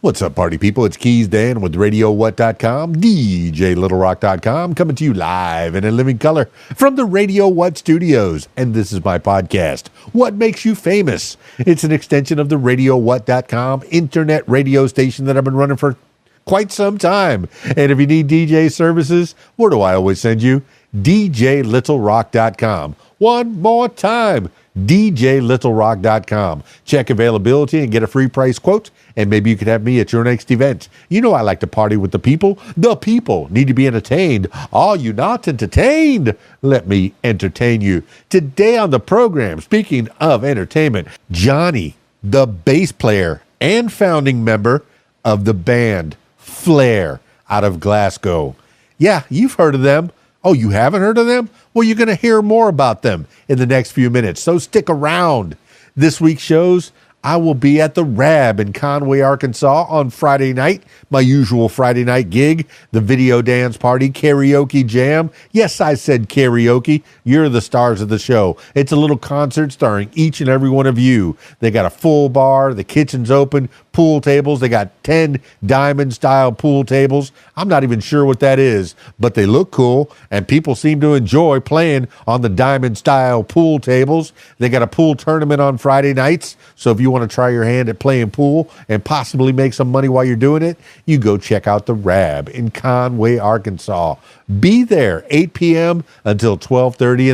What's up, party people? It's KeysDAN with RadioWhat.com, DJLittleRock.com, coming to you live and in living color from the Radio What studios. And this is my podcast, What Makes You Famous? It's an extension of the RadioWhat.com internet radio station that I've been running for quite some time. And if you need DJ services, where do I always send you? DJLittleRock.com. One more time, DJLittleRock.com. Check availability and get a free price quote, and maybe you could have me at your next event. You know I like to party with the people. The people need to be entertained. Are you not entertained? Let me entertain you. Today on the program, speaking of entertainment, Johnnie, the bass player and founding member of the band Flair out of Glasgow. Yeah, you've heard of them. Oh, you haven't heard of them? Well, you're going to hear more about them in the next few minutes, so stick around. This week's shows, I will be at the Rab in Conway, Arkansas on Friday night, my usual Friday night gig, the video dance party karaoke jam. Yes, I said karaoke. You're the stars of the show. It's a little concert starring each and every one of you. They got a full bar, the kitchen's open, pool tables. They got 10 diamond-style pool tables. I'm not even sure what that is, but they look cool, and people seem to enjoy playing on the diamond-style pool tables. They got a pool tournament on Friday nights, so if you want to try your hand at playing pool and possibly make some money while you're doing it, you go check out the Rab in Conway, Arkansas. Be there 8 p.m. until 12:30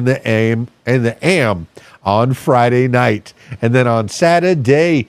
in the AM on Friday night. And then on Saturday,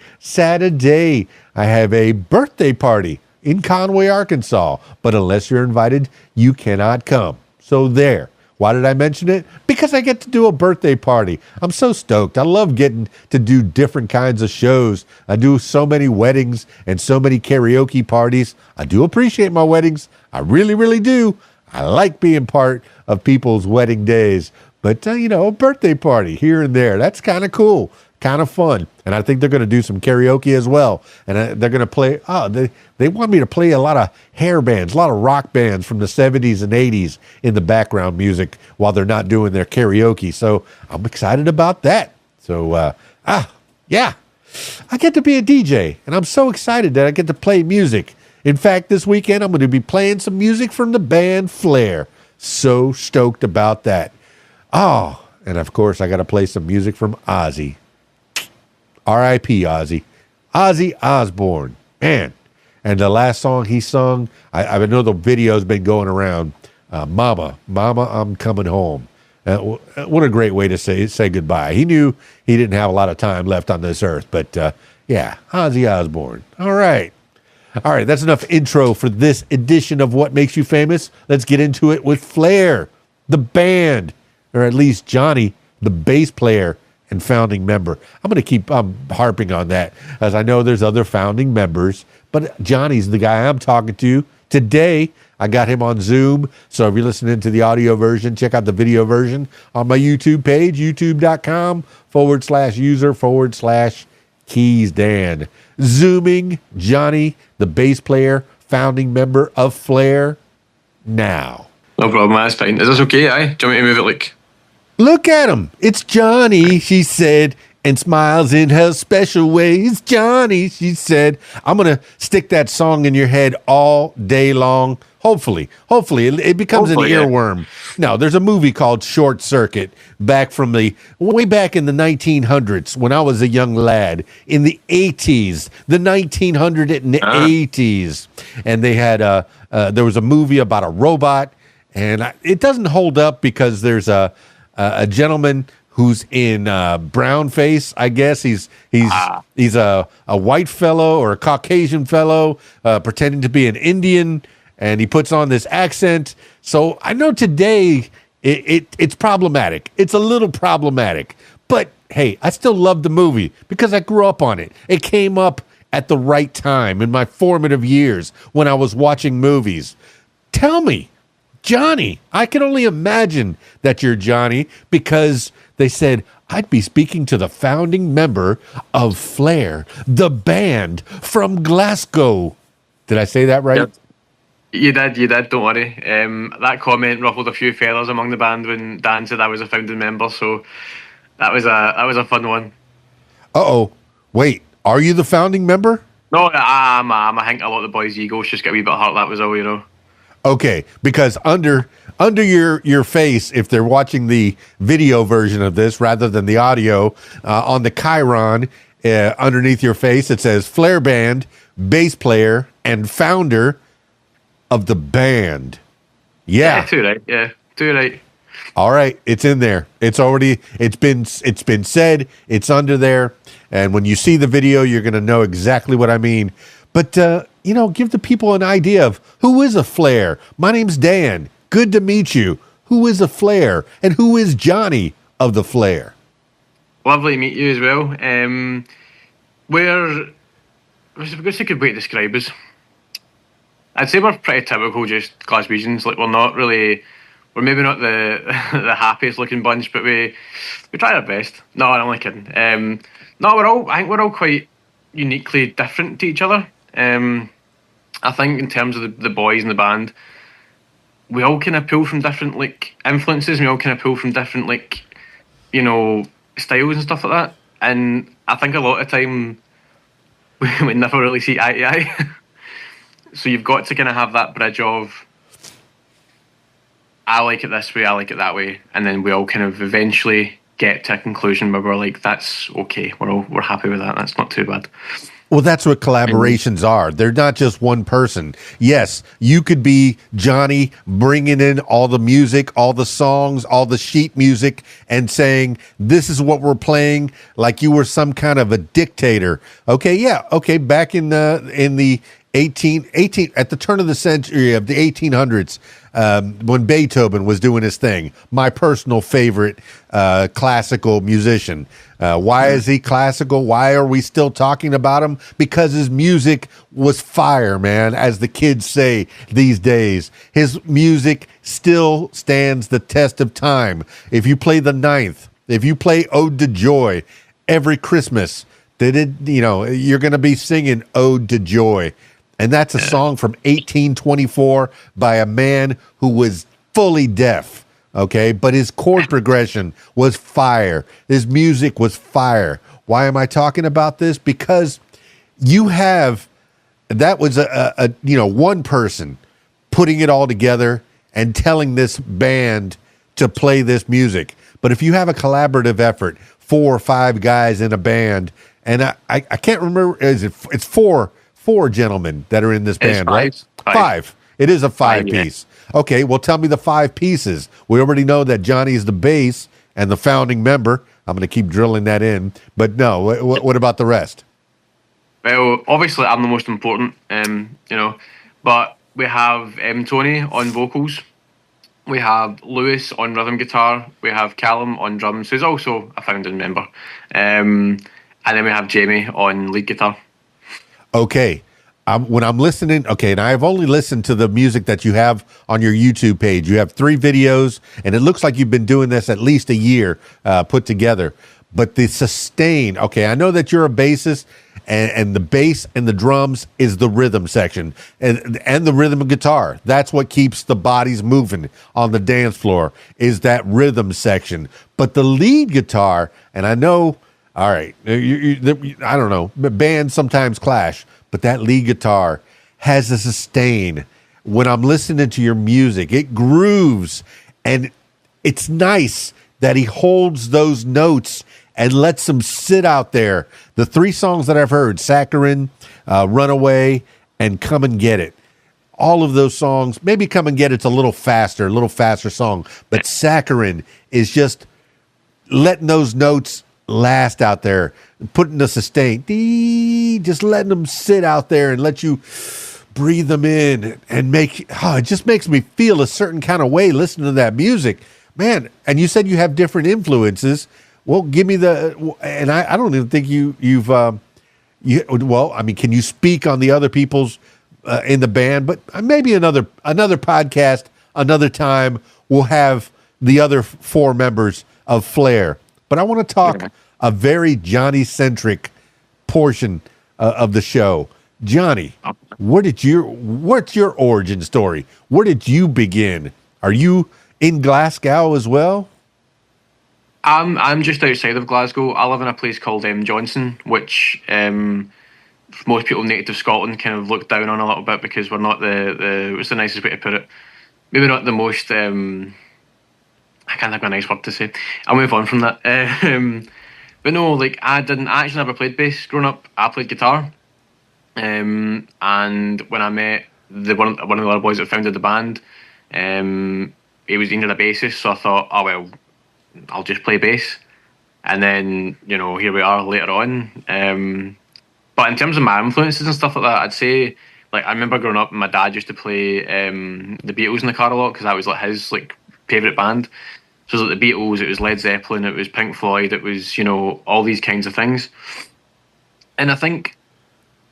I have a birthday party in Conway, Arkansas. But unless you're invited, you cannot come. So there. Why did I mention it? Because I get to do a birthday party. I'm so stoked. I love getting to do different kinds of shows. I do so many weddings and so many karaoke parties. I do appreciate my weddings. I really, really do. I like being part of people's wedding days. But, a birthday party here and there, that's kind of cool, kind of fun. And I think they're going to do some karaoke as well. And they're going to play, they want me to play a lot of hair bands, a lot of rock bands from the 70s and 80s in the background music while they're not doing their karaoke. So I'm excited about that. So, yeah, I get to be a DJ, and I'm so excited that I get to play music. In fact, this weekend, I'm going to be playing some music from the band Flair. So stoked about that. Oh, and of course, I got to play some music from Ozzy. R.I.P. Ozzy. Ozzy Osbourne. Man. And the last song he sung, I know the video's been going around. Mama, I'm coming home. What a great way to say goodbye. He knew he didn't have a lot of time left on this earth. But, yeah, Ozzy Osbourne. All right, that's enough intro for this edition of What Makes You Famous. Let's get into it with Flair, the band. Or at least Johnnie, the bass player and founding member. I'm going to keep harping on that, as I know there's other founding members, but Johnnie's the guy I'm talking to today. I got him on Zoom, so if you're listening to the audio version, check out the video version on my YouTube page, youtube.com/user/KeysDAN. Zooming Johnnie, the bass player, founding member of Flair, now. No problem, that's fine. Is this okay, aye? Do you want me to move it like... Look at him. It's Johnnie, she said, and smiles in her special way. It's Johnnie, she said. I'm going to stick that song in your head all day long. Hopefully. It becomes an earworm. Yeah. No, there's a movie called Short Circuit way back in the 1900s when I was a young lad, in the 80s, the 1980s. And they had there was a movie about a robot, and it doesn't hold up because there's a gentleman who's in brown face. I guess he's a white fellow or a Caucasian fellow pretending to be an Indian, and he puts on this accent. So I know today it's problematic. It's a little problematic, but hey, I still love the movie because I grew up on it. It came up at the right time in my formative years when I was watching movies. Tell me, Johnnie, I can only imagine that you're Johnnie, because they said I'd be speaking to the founding member of Flair, the band from Glasgow. Did I say that right? Yep. You did, don't worry. That comment ruffled a few feathers among the band when Dan said I was a founding member, so that was a fun one. Uh-oh. Wait, are you the founding member? No, I think a lot of the boys' egos just get a wee bit hurt. That was all, you know. Okay, because under your face, if they're watching the video version of this rather than the audio, on the Chiron, underneath your face, it says Flair Band, bass player, and founder of the band. Yeah, too right. Yeah, too right. All right, it's in there. It's been said. It's under there, and when you see the video, you're going to know exactly what I mean. But give the people an idea of who is a Flair. My name's Dan. Good to meet you. Who is a Flair, and who is Johnny of the Flair? Lovely to meet you as well. What's a good way to describe us? I'd say we're pretty typical, just Glaswegians. Like we're maybe not the the happiest looking bunch, but we try our best. No, I'm only kidding. I think we're all quite uniquely different to each other. I think in terms of the boys in the band, we all kind of pull from different influences. We all kind of pull from different styles and stuff like that. And I think a lot of time we never really see eye to eye. So you've got to kind of have that bridge of I like it this way, I like it that way, and then we all kind of eventually get to a conclusion where we're like, that's okay. We're happy with that. That's not too bad. Well, that's what collaborations are. They're not just one person. Yes, you could be Johnny bringing in all the music, all the songs, all the sheet music, and saying, this is what we're playing, like you were some kind of a dictator. Okay, yeah, okay, back in the 18 at the turn of the century of the 1800s, when Beethoven was doing his thing, my personal favorite classical musician. Why is he classical? Why are we still talking about him? Because his music was fire, man, as the kids say these days. His music still stands the test of time. If you play the Ninth, if you play Ode to Joy every Christmas, you're going to be singing Ode to Joy. And that's a song from 1824 by a man who was fully deaf, okay? But his chord progression was fire. His music was fire. Why am I talking about this? Because that was one person putting it all together and telling this band to play this music. But if you have a collaborative effort, 4 or 5 guys in a band, and I can't remember, it's four gentlemen that are in this band, right? Five. It is a 5-piece. Yeah. Okay, well, tell me the 5 pieces. We already know that Johnny's the bass and the founding member. I'm going to keep drilling that in. But no, what about the rest? Well, obviously, I'm the most important, but we have Tony on vocals. We have Lewis on rhythm guitar. We have Callum on drums, who's also a founding member. And then we have Jamie on lead guitar. Okay. When I'm listening, and I've only listened to the music that you have on your YouTube page. You have 3 videos, and it looks like you've been doing this at least a year put together. But the sustain, I know that you're a bassist, and the bass and the drums is the rhythm section, and the rhythm of guitar. That's what keeps the bodies moving on the dance floor, is that rhythm section. But the lead guitar, and I know, all right, I don't know, bands sometimes clash, but that lead guitar has a sustain. When I'm listening to your music, it grooves, and it's nice that he holds those notes and lets them sit out there. The 3 songs that I've heard, Saccharine, Runaway, and Come and Get It. All of those songs, maybe Come and Get It's a little faster song, but Saccharine is just letting those notes last out there, putting the sustain, just letting them sit out there and let you breathe them in and it just makes me feel a certain kind of way listening to that music, man. And you said you have different influences. Well, give me and I don't even think can you speak on the other people's in the band? But maybe another podcast, another time, we'll have the other 4 members of Flair. But I want to talk a very Johnny-centric portion of the show. Johnny, what's your origin story? Where did you begin? Are you in Glasgow as well? I'm just outside of Glasgow. I live in a place called Johnson, which most people native Scotland kind of look down on a little bit because we're not the what's the nicest way to put it? Maybe not the most. I can't think of a nice word to say. I'll move on from that. But no, like I actually never played bass growing up. I played guitar. And when I met one of the other boys that founded the band, he needed a bassist, so I thought, oh well, I'll just play bass. And then, you know, here we are later on. But in terms of my influences and stuff like that, I'd say, like, I remember growing up, my dad used to play the Beatles in the car a lot because that was like his like favourite band. So it was like the Beatles, it was Led Zeppelin, it was Pink Floyd, it was, you know, all these kinds of things. And I think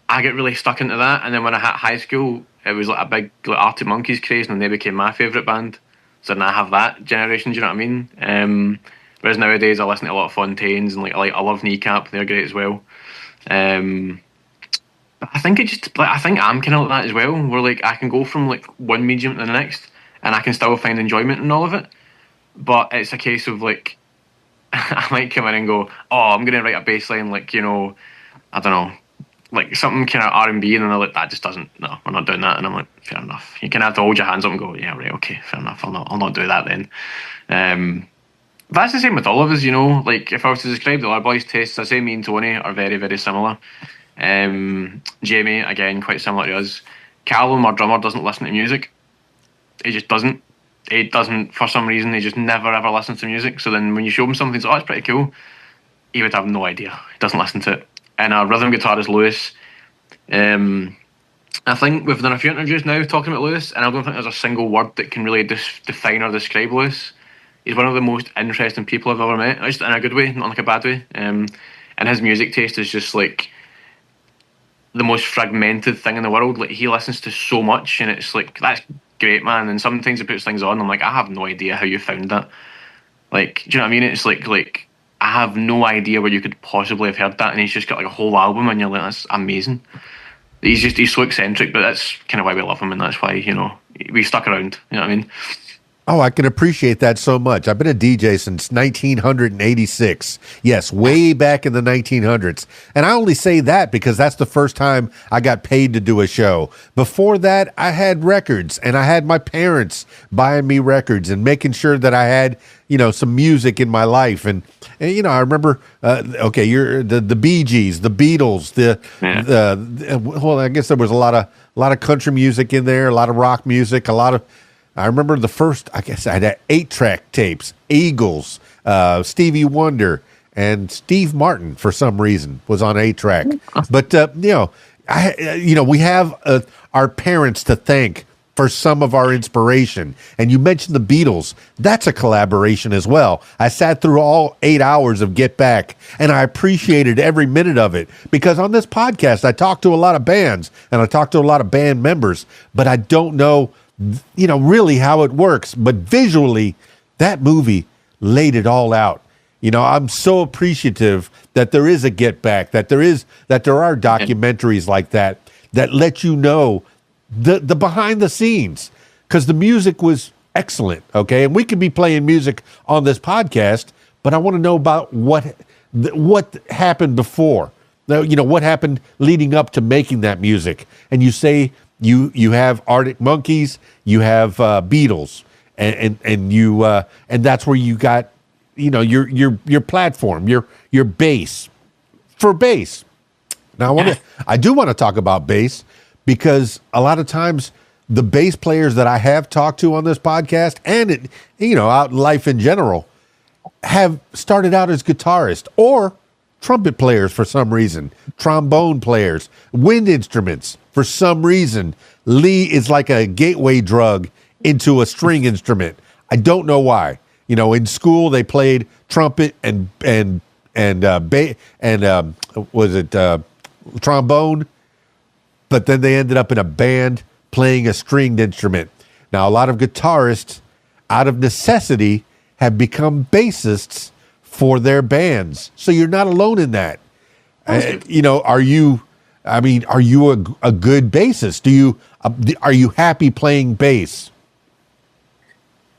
I get really stuck into that. And then when I hit high school, it was like a big like Arctic Monkeys craze, and they became my favourite band. So then I have that generation, do you know what I mean? Whereas nowadays I listen to a lot of Fontaines and like I love Kneecap, they're great as well. But I think I think I'm kind of like that as well, where like I can go from like one medium to the next and I can still find enjoyment in all of it. But it's a case of like I might come in and go, oh, I'm gonna write a bass line like, you know, I don't know, like something kind of R&B, and then they're like, that just doesn't, no, we're not doing that. And I'm like, fair enough. You kind of have to hold your hands up and go, yeah, right, okay, fair enough. I'll not do that then. But that's the same with all of us, you know. Like if I was to describe the other boys' tastes, I'd say me and Tony are very, very similar. Jamie, again, quite similar to us. Callum, our drummer, doesn't listen to music. He just doesn't. He doesn't, for some reason, he just never ever listens to music. So then when you show him something, he's like, oh, it's pretty cool, he would have no idea. He doesn't listen to it. And our rhythm guitarist, Lewis, I think we've done a few interviews now talking about Lewis, and I don't think there's a single word that can really define or describe Lewis. He's one of the most interesting people I've ever met, just in a good way, not like a bad way. And his music taste is just like the most fragmented thing in the world. Like he listens to so much, and it's like, that's great, man. And sometimes he puts things on, I'm like, I have no idea how you found that. Like, do you know what I mean? It's like I have no idea where you could possibly have heard that, and he's just got like a whole album, and you're like, that's amazing. He's so eccentric, but that's kind of why we love him, and that's why, you know, we stuck around. You know what I mean? Oh, I can appreciate that so much. I've been a DJ since 1986. Yes, way back in the 1900s. And I only say that because that's the first time I got paid to do a show. Before that, I had records, and I had my parents buying me records and making sure that I had, you know, some music in my life. And you know, I remember, okay, you're the Bee Gees, the Beatles, well, I guess there was a lot of country music in there, a lot of rock music, I remember the first, I guess I had 8-track tapes, Eagles, Stevie Wonder, and Steve Martin, for some reason, was on 8-track. But, you know, we have our parents to thank for some of our inspiration. And you mentioned the Beatles. That's a collaboration as well. I sat through all 8 hours of Get Back, and I appreciated every minute of it, because on this podcast, I talk to a lot of bands, and I talk to a lot of band members, but I don't know, you know, really how it works. But visually, that movie laid it all out. You know, I'm so appreciative that there is a Get Back, that there are documentaries like that let you know the behind the scenes, because the music was excellent. Okay, and we could be playing music on this podcast, but I want to know about what happened before. You know, what happened leading up to making that music. And you say you have Arctic Monkeys, you have Beatles, and you and that's where you got, you know, your platform, your base for bass. Now I do want to talk about bass, because a lot of times the bass players that I have talked to on this podcast, and you know, out in life in general, have started out as guitarists or trumpet players for some reason, trombone players, wind instruments for some reason. Lee is like a gateway drug into a string instrument. I don't know why. You know, in school they played trumpet and trombone, but then they ended up in a band playing a stringed instrument. Now, a lot of guitarists, out of necessity, have become bassists for their bands. So you're not alone in that. You know, are you a good bassist? Are you happy playing bass?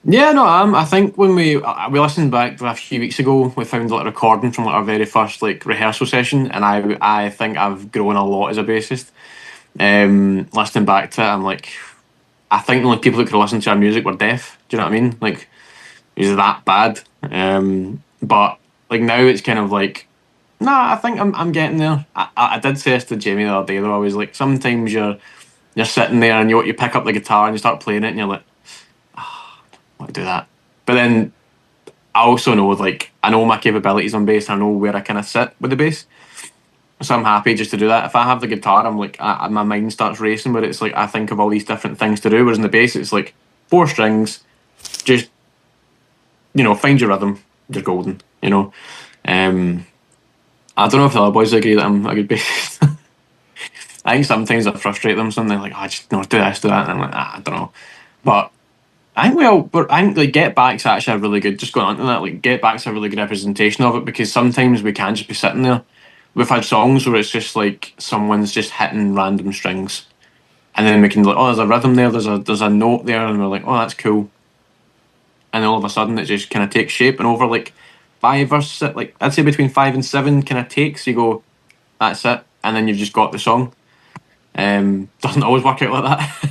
Yeah, no, I think when we listened back a few weeks ago, we found like a recording from like our very first like rehearsal session, and I think I've grown a lot as a bassist. Listening back to it, I'm like, I think the only people that could listen to our music were deaf. Do you know what I mean? Like, it was that bad. But like now it's kind of like, nah, I think I'm getting there. I did say this to Jamie the other day though. I was like, sometimes you're sitting there and you pick up the guitar and you start playing it and you're like, I want to do that. But then I also know like I know my capabilities on bass. I know where I kind of sit with the bass. So I'm happy just to do that. If I have the guitar, I'm like my mind starts racing, but it's like I think of all these different things to do. Whereas in the bass, it's like four strings, just find your rhythm. You're golden. Um, I don't know if the other boys agree that I'm a good bassist. I think sometimes I frustrate them. Something like, I just do this, do that, and I'm like, I don't know. But I think I think like Get Back's actually a really good. Just going on to that, like Get Back's a really good representation of it because sometimes we can just be sitting there. We've had songs where it's just like someone's just hitting random strings, and then we can like, oh, there's a rhythm there, there's a note there, and we're like, oh, that's cool. And then all of a sudden, it just kind of takes shape, and over like five or six, like I'd say between 5 and 7 kind of takes. You go, that's it, and then you've just got the song. Doesn't always work out like that.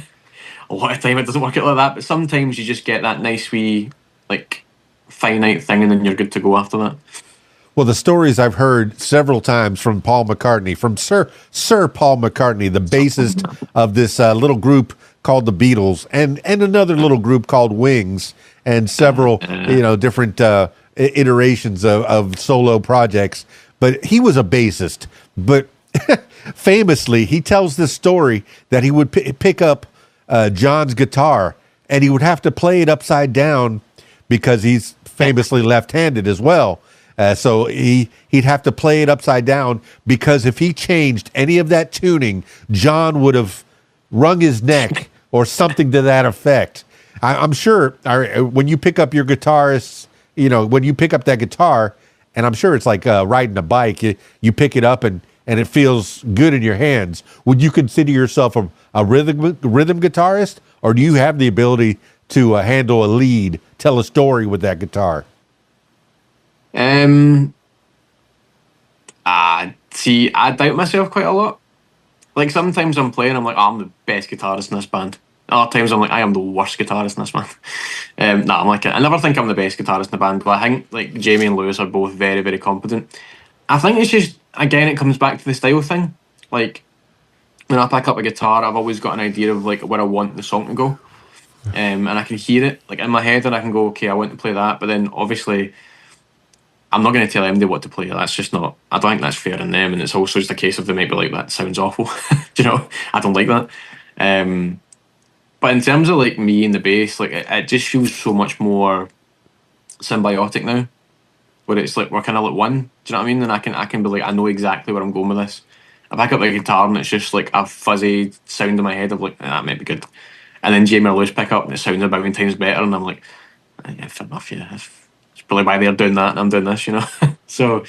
A lot of time it doesn't work out like that, but sometimes you just get that nice wee like finite thing, and then you're good to go after that. Well, the stories I've heard several times from Paul McCartney, from Sir Paul McCartney, the bassist of this little group called the Beatles, and another little group called Wings, and several different iterations of solo projects. But he was a bassist. But famously, he tells this story that he would pick up John's guitar and he would have to play it upside down because he's famously left-handed as well. So he'd have to play it upside down because if he changed any of that tuning, John would have wrung his neck or something to that effect. I'm sure when you pick up your guitarist, when you pick up that guitar, and I'm sure it's like riding a bike, you pick it up and it feels good in your hands. Would you consider yourself a rhythm guitarist, or do you have the ability to handle a lead, tell a story with that guitar? See, I doubt myself quite a lot. Like sometimes I'm playing, I'm like, oh, I'm the best guitarist in this band. Other times I'm like, I am the worst guitarist in this band. Nah, I'm like, I never think I'm the best guitarist in the band, but I think like Jamie and Lewis are both very, very competent. I think it's just again, it comes back to the style thing. Like when I pick up a guitar, I've always got an idea of like where I want the song to go, and I can hear it like in my head, and I can go, okay, I want to play that. But then obviously I'm not going to tell them what to play. That's just not. I don't think that's fair on them, and it's also just a case of they might be like, that sounds awful. I don't like that. But in terms of like me and the bass, like it just feels so much more symbiotic now, where it's like we're kind of like one. Do you know what I mean? And I can be like, I know exactly where I'm going with this. I pick up the guitar and it's just like a fuzzy sound in my head of like, that might be good. And then Jamie or Lewis pick up and it sounds a million times better, and I'm like, yeah, fair enough, yeah. It's probably why they're doing that and I'm doing this, So,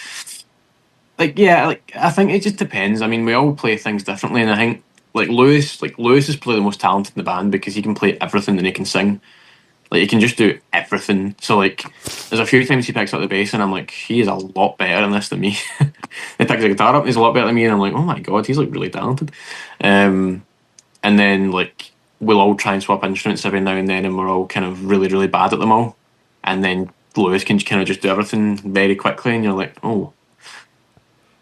like, yeah, like I think it just depends. I mean, we all play things differently, and I think Lewis is probably the most talented in the band because he can play everything and he can sing. Like he can just do everything. So like, there's a few times he picks up the bass and I'm like, he is a lot better in this than me. He picks the guitar up and he's a lot better than me, and I'm like, oh my god, he's like really talented. And then like we'll all try and swap instruments every now and then, and we're all kind of really really bad at them all. And then Lewis can kind of just do everything very quickly, and you're like, oh.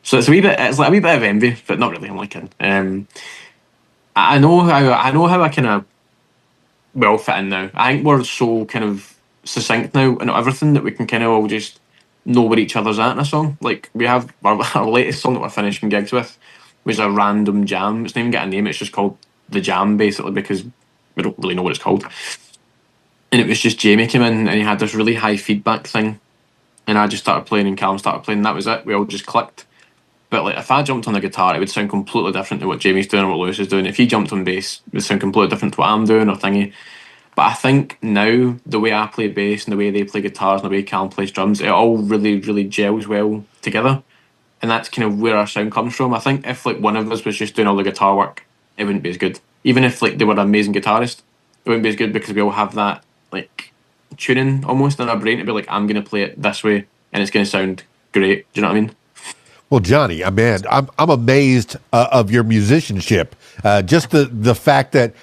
So it's like a wee bit of envy, but not really. I'm like kidding. I know how I kind of well fit in now. I think we're so kind of succinct now and everything that we can kind of all just know where each other's at in a song. Like we have our latest song that we're finishing gigs with was a random jam. It's not even got a name. It's just called The Jam basically because we don't really know what it's called. And it was just Jamie came in and he had this really high feedback thing, and I just started playing and Callum started playing. And that was it. We all just clicked. But like if I jumped on the guitar, it would sound completely different to what Jamie's doing or what Lewis is doing. If he jumped on bass, it would sound completely different to what I'm doing or thingy. But I think now the way I play bass and the way they play guitars and the way Callum plays drums, it all really, really gels well together. And that's kind of where our sound comes from. I think if like one of us was just doing all the guitar work, it wouldn't be as good. Even if like they were an amazing guitarist, it wouldn't be as good because we all have that like tuning almost in our brain to be like, I'm going to play it this way and it's going to sound great. Do you know what I mean? Well, Johnny, I'm amazed of your musicianship. Just the fact that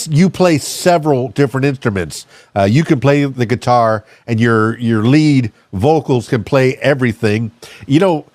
you play several different instruments. You can play the guitar, and your lead vocals can play everything. You know,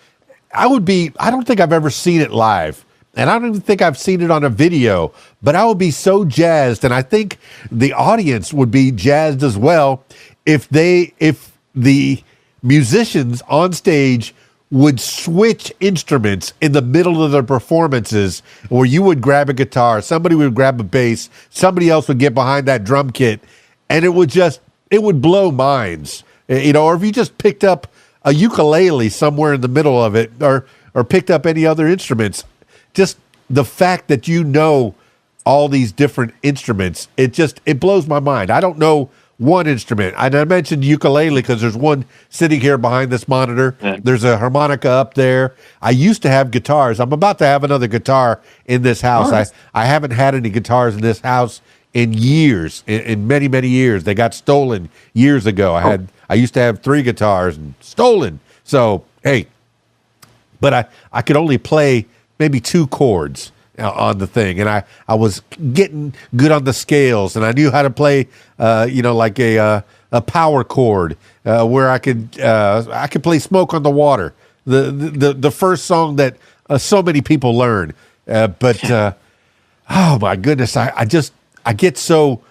I don't think I've ever seen it live, and I don't even think I've seen it on a video. But I would be so jazzed, and I think the audience would be jazzed as well if the musicians on stage would switch instruments in the middle of their performances, where you would grab a guitar, somebody would grab a bass, somebody else would get behind that drum kit, and it would blow minds. You know, or if you just picked up a ukulele somewhere in the middle of it, or picked up any other instruments, just the fact that you know all these different instruments, it blows my mind. I don't know one instrument. I mentioned ukulele because there's one sitting here behind this monitor. Yeah. There's a harmonica up there. I used to have guitars. I'm about to have another guitar in this house. Nice. I haven't had any guitars in this house in years, in many, many years. They got stolen years ago. I used to have 3 guitars and stolen. So, hey, but I could only play maybe 2 chords on the thing, and I was getting good on the scales, and I knew how to play, like a power chord where I could play "Smoke on the Water," the first song that so many people learn. Oh my goodness, I get so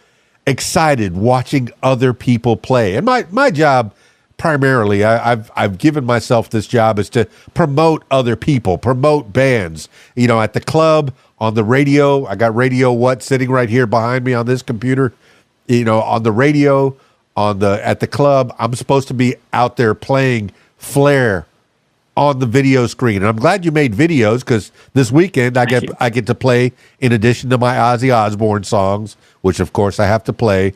excited watching other people play, and my job. Primarily, I've given myself this job is to promote other people, promote bands. You know, at the club, on the radio. I got Radio What sitting right here behind me on this computer. You know, on the radio, at the club, I'm supposed to be out there playing Flair on the video screen. And I'm glad you made videos, because this weekend I get to play, in addition to my Ozzy Osbourne songs, which of course I have to play.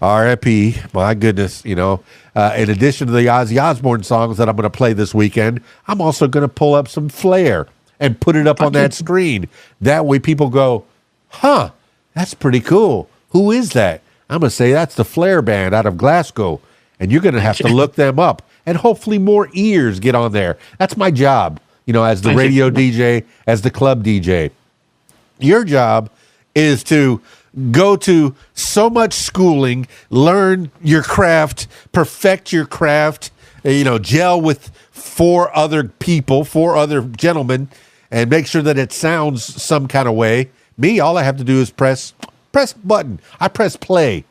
R.I.P. My goodness, you know. In addition to the Ozzy Osbourne songs that I'm going to play this weekend, I'm also going to pull up some Flair and put it up on that screen. That way people go, huh, that's pretty cool. Who is that? I'm going to say that's the Flair band out of Glasgow. And you're going to have to look them up. And hopefully more ears get on there. That's my job, you know, as the radio DJ, as the club DJ. Your job is to go to so much schooling, learn your craft, perfect your craft, you know, gel with 4 other people, 4 other gentlemen, and make sure that it sounds some kind of way. Me, all I have to do is press button. I press play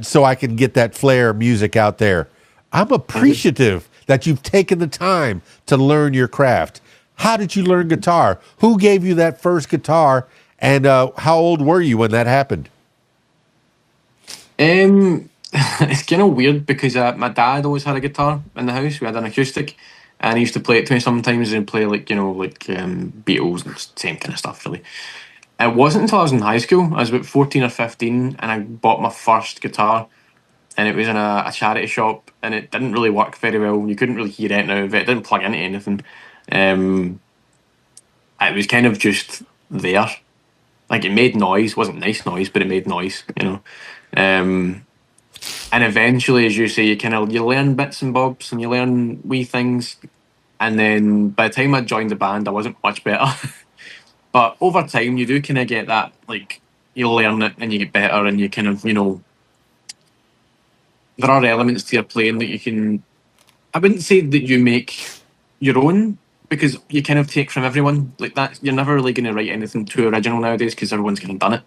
so I can get that Flair music out there. I'm appreciative that you've taken the time to learn your craft. How did you learn guitar? Who gave you that first guitar? And how old were you when that happened? It's kind of weird because my dad always had a guitar in the house. We had an acoustic, and he used to play it to me sometimes and play Beatles and same kind of stuff, really. It wasn't until I was in high school, I was about 14 or 15, and I bought my first guitar, and it was in a charity shop, and it didn't really work very well. You couldn't really hear it now, but it didn't plug into anything. It was kind of just there. Like, it made noise, wasn't nice noise, but it made noise, you know. And eventually, as you say, you learn bits and bobs and you learn wee things. And then by the time I joined the band, I wasn't much better. But over time, you do kind of get that, like, you learn it and you get better, and you kind of, you know, there are elements to your playing that you can, I wouldn't say that you make your own, because you kind of take from everyone like that. You're never really going to write anything too original nowadays because everyone's kind of done it.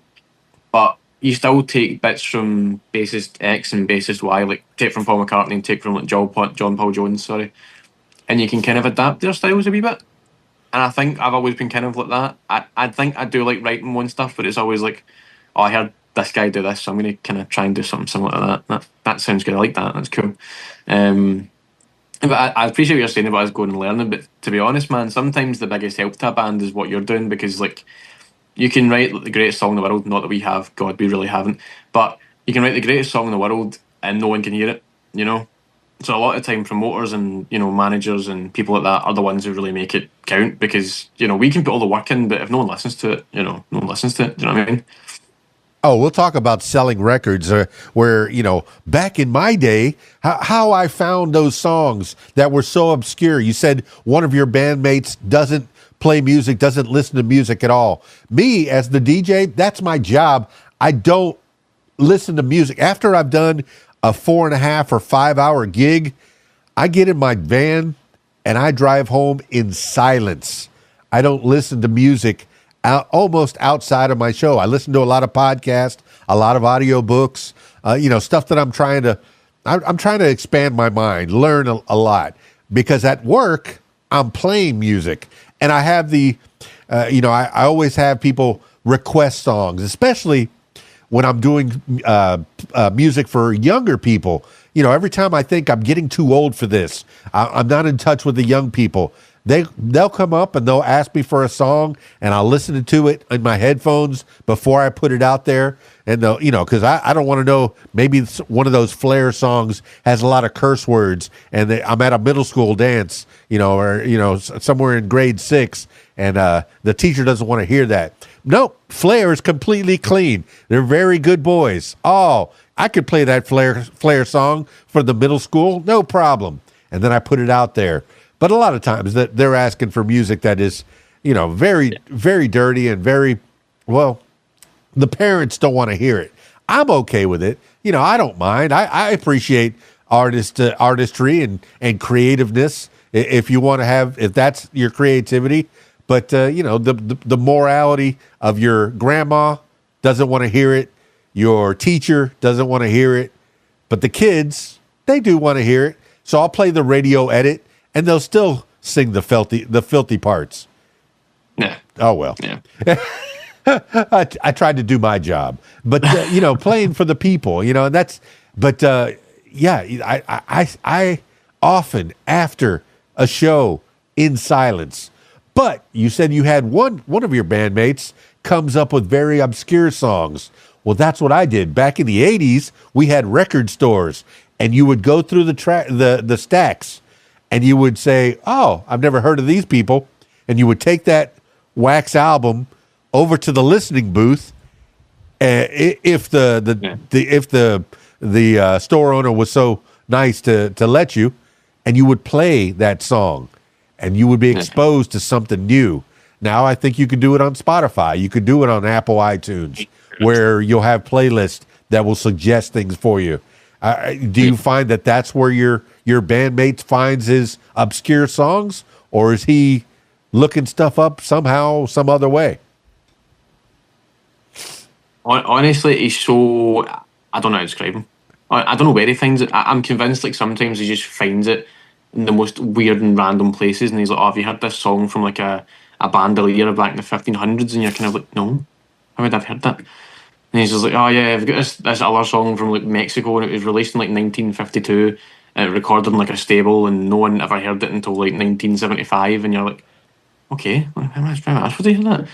But you still take bits from bassist X and bassist Y, like take from Paul McCartney and take from like John Paul Jones, and you can kind of adapt their styles a wee bit. And I think I've always been kind of like that. I think I do like writing my own stuff, but it's always like, oh, I heard this guy do this, so I'm going to kind of try and do something similar to that. That sounds good. I like that. That's cool. But I appreciate what you're saying about us going and learning, but to be honest, man, sometimes the biggest help to a band is what you're doing, because like you can write the greatest song in the world, not that we have, God, we really haven't, but you can write the greatest song in the world and no one can hear it, you know? So a lot of time promoters and, you know, managers and people like that are the ones who really make it count, because, you know, we can put all the work in, but if no one listens to it, you know, no one listens to it, do you know what I mean? Oh, we'll talk about selling records where, back in my day, how I found those songs that were so obscure. You said one of your bandmates doesn't play music, doesn't listen to music at all. Me, as the DJ, that's my job. I don't listen to music. After I've done a 4.5 or 5 hour gig, I get in my van and I drive home in silence. I don't listen to music almost outside of my show. I listen to a lot of podcasts, a lot of audio books, stuff that I'm trying to expand my mind, learn a lot, because at work I'm playing music and I have I always have people request songs, especially when I'm doing music for younger people. Every time I think I'm getting too old for this, I'm not in touch with the young people. They'll come up and they'll ask me for a song, and I'll listen to it in my headphones before I put it out there. And they'll, because I don't want to know. Maybe one of those Flair songs has a lot of curse words, and I'm at a middle school dance, or somewhere in grade 6, and the teacher doesn't want to hear that. Nope, Flair is completely clean. They're very good boys. Oh, I could play that Flair song for the middle school, no problem. And then I put it out there. But a lot of times that they're asking for music that is, very, very dirty and very, well, the parents don't want to hear it. I'm okay with it. I don't mind. I appreciate artistry and creativeness if that's your creativity. But, the morality of your grandma doesn't want to hear it. Your teacher doesn't want to hear it. But the kids, they do want to hear it. So I'll play the radio edit, and they'll still sing the filthy parts. Yeah. Oh, well. Yeah. I tried to do my job. But, playing for the people, and that's, but, I often, after a show, in silence. But you said you had one of your bandmates comes up with very obscure songs. Well, that's what I did. Back in the 80s, we had record stores, and you would go through the stacks, and you would say, "Oh, I've never heard of these people," and you would take that wax album over to the listening booth. If the store owner was so nice to let you, and you would play that song, and you would be exposed to something new. Now I think you could do it on Spotify. You could do it on Apple iTunes, where you'll have playlists that will suggest things for you. Do you find that that's where your bandmate finds his obscure songs, or is he looking stuff up somehow, some other way? Honestly, he's so... I don't know how to describe him. I don't know where he finds it. I'm convinced sometimes he just finds it in the most weird and random places, and he's like, "Oh, have you heard this song from a bandolier back in the 1500s?" And you're kind of like, "No, how would I have heard that?" And he's just like, "Oh yeah, I've got this other song from Mexico, and it was released in 1952, and it recorded in a stable, and no one ever heard it until 1975." And you're like, "Okay, how much would I hear that?"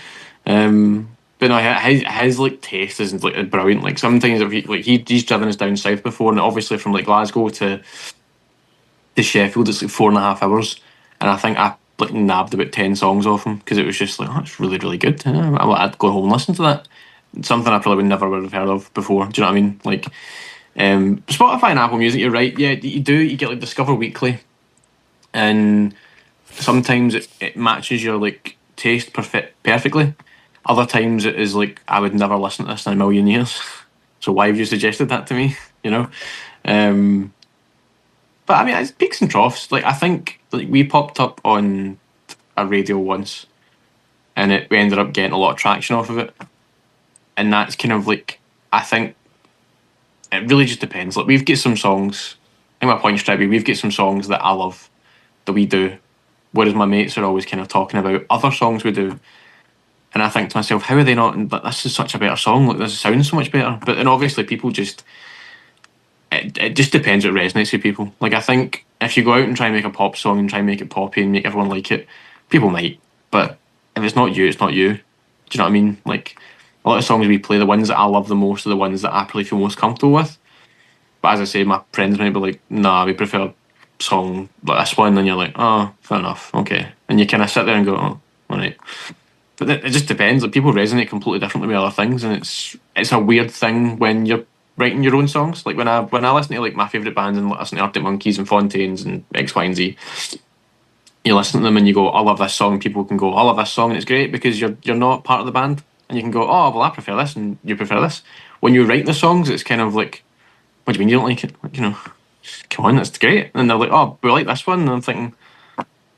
But no, his taste is brilliant. Sometimes if he's driven us down south before, and obviously from Glasgow to Sheffield, it's 4.5 hours, and I think I nabbed about 10 songs off him because it was just that's really, really good. I'd go home and listen to that. Something I probably would have heard of before. Do you know what I mean? Spotify and Apple Music, you're right. Yeah, you do. You get Discover Weekly, and sometimes it matches your taste perfectly. Other times it is I would never listen to this in a million years. So why have you suggested that to me? But I mean, it's peaks and troughs. I think we popped up on a radio once, and we ended up getting a lot of traction off of it. And that's kind of I think it really just depends. We've got some songs. I think my point's trying to be we've got some songs that I love that we do, whereas my mates are always kind of talking about other songs we do. And I think to myself, how are they not? But this is such a better song. This sounds so much better. But then obviously people just. It just depends what resonates with people. I think if you go out and try and make a pop song and try and make it poppy and make everyone like it, people might. But if it's not you, it's not you. Do you know what I mean? A lot of songs we play, the ones that I love the most are the ones that I probably feel most comfortable with. But as I say, my friends might be "Nah, we prefer a song like this one." And you're like, "Oh, fair enough, okay." And you kind of sit there and go, "Oh, all right." But it just depends. People resonate completely differently with other things, and it's it's a weird thing when you're writing your own songs. Like when I listen to like my favourite bands and listen to Arctic Monkeys and Fontaines and X, Y, and Z, you listen to them and you go, I love this song. People can go, I love this song, and it's great because you're not part of the band, and you can go, oh well, I prefer this and you prefer this. When you write the songs, it's kind of like, what do you mean you don't like it? Like, come on, that's great. And they're like, oh, we like this one, and I'm thinking,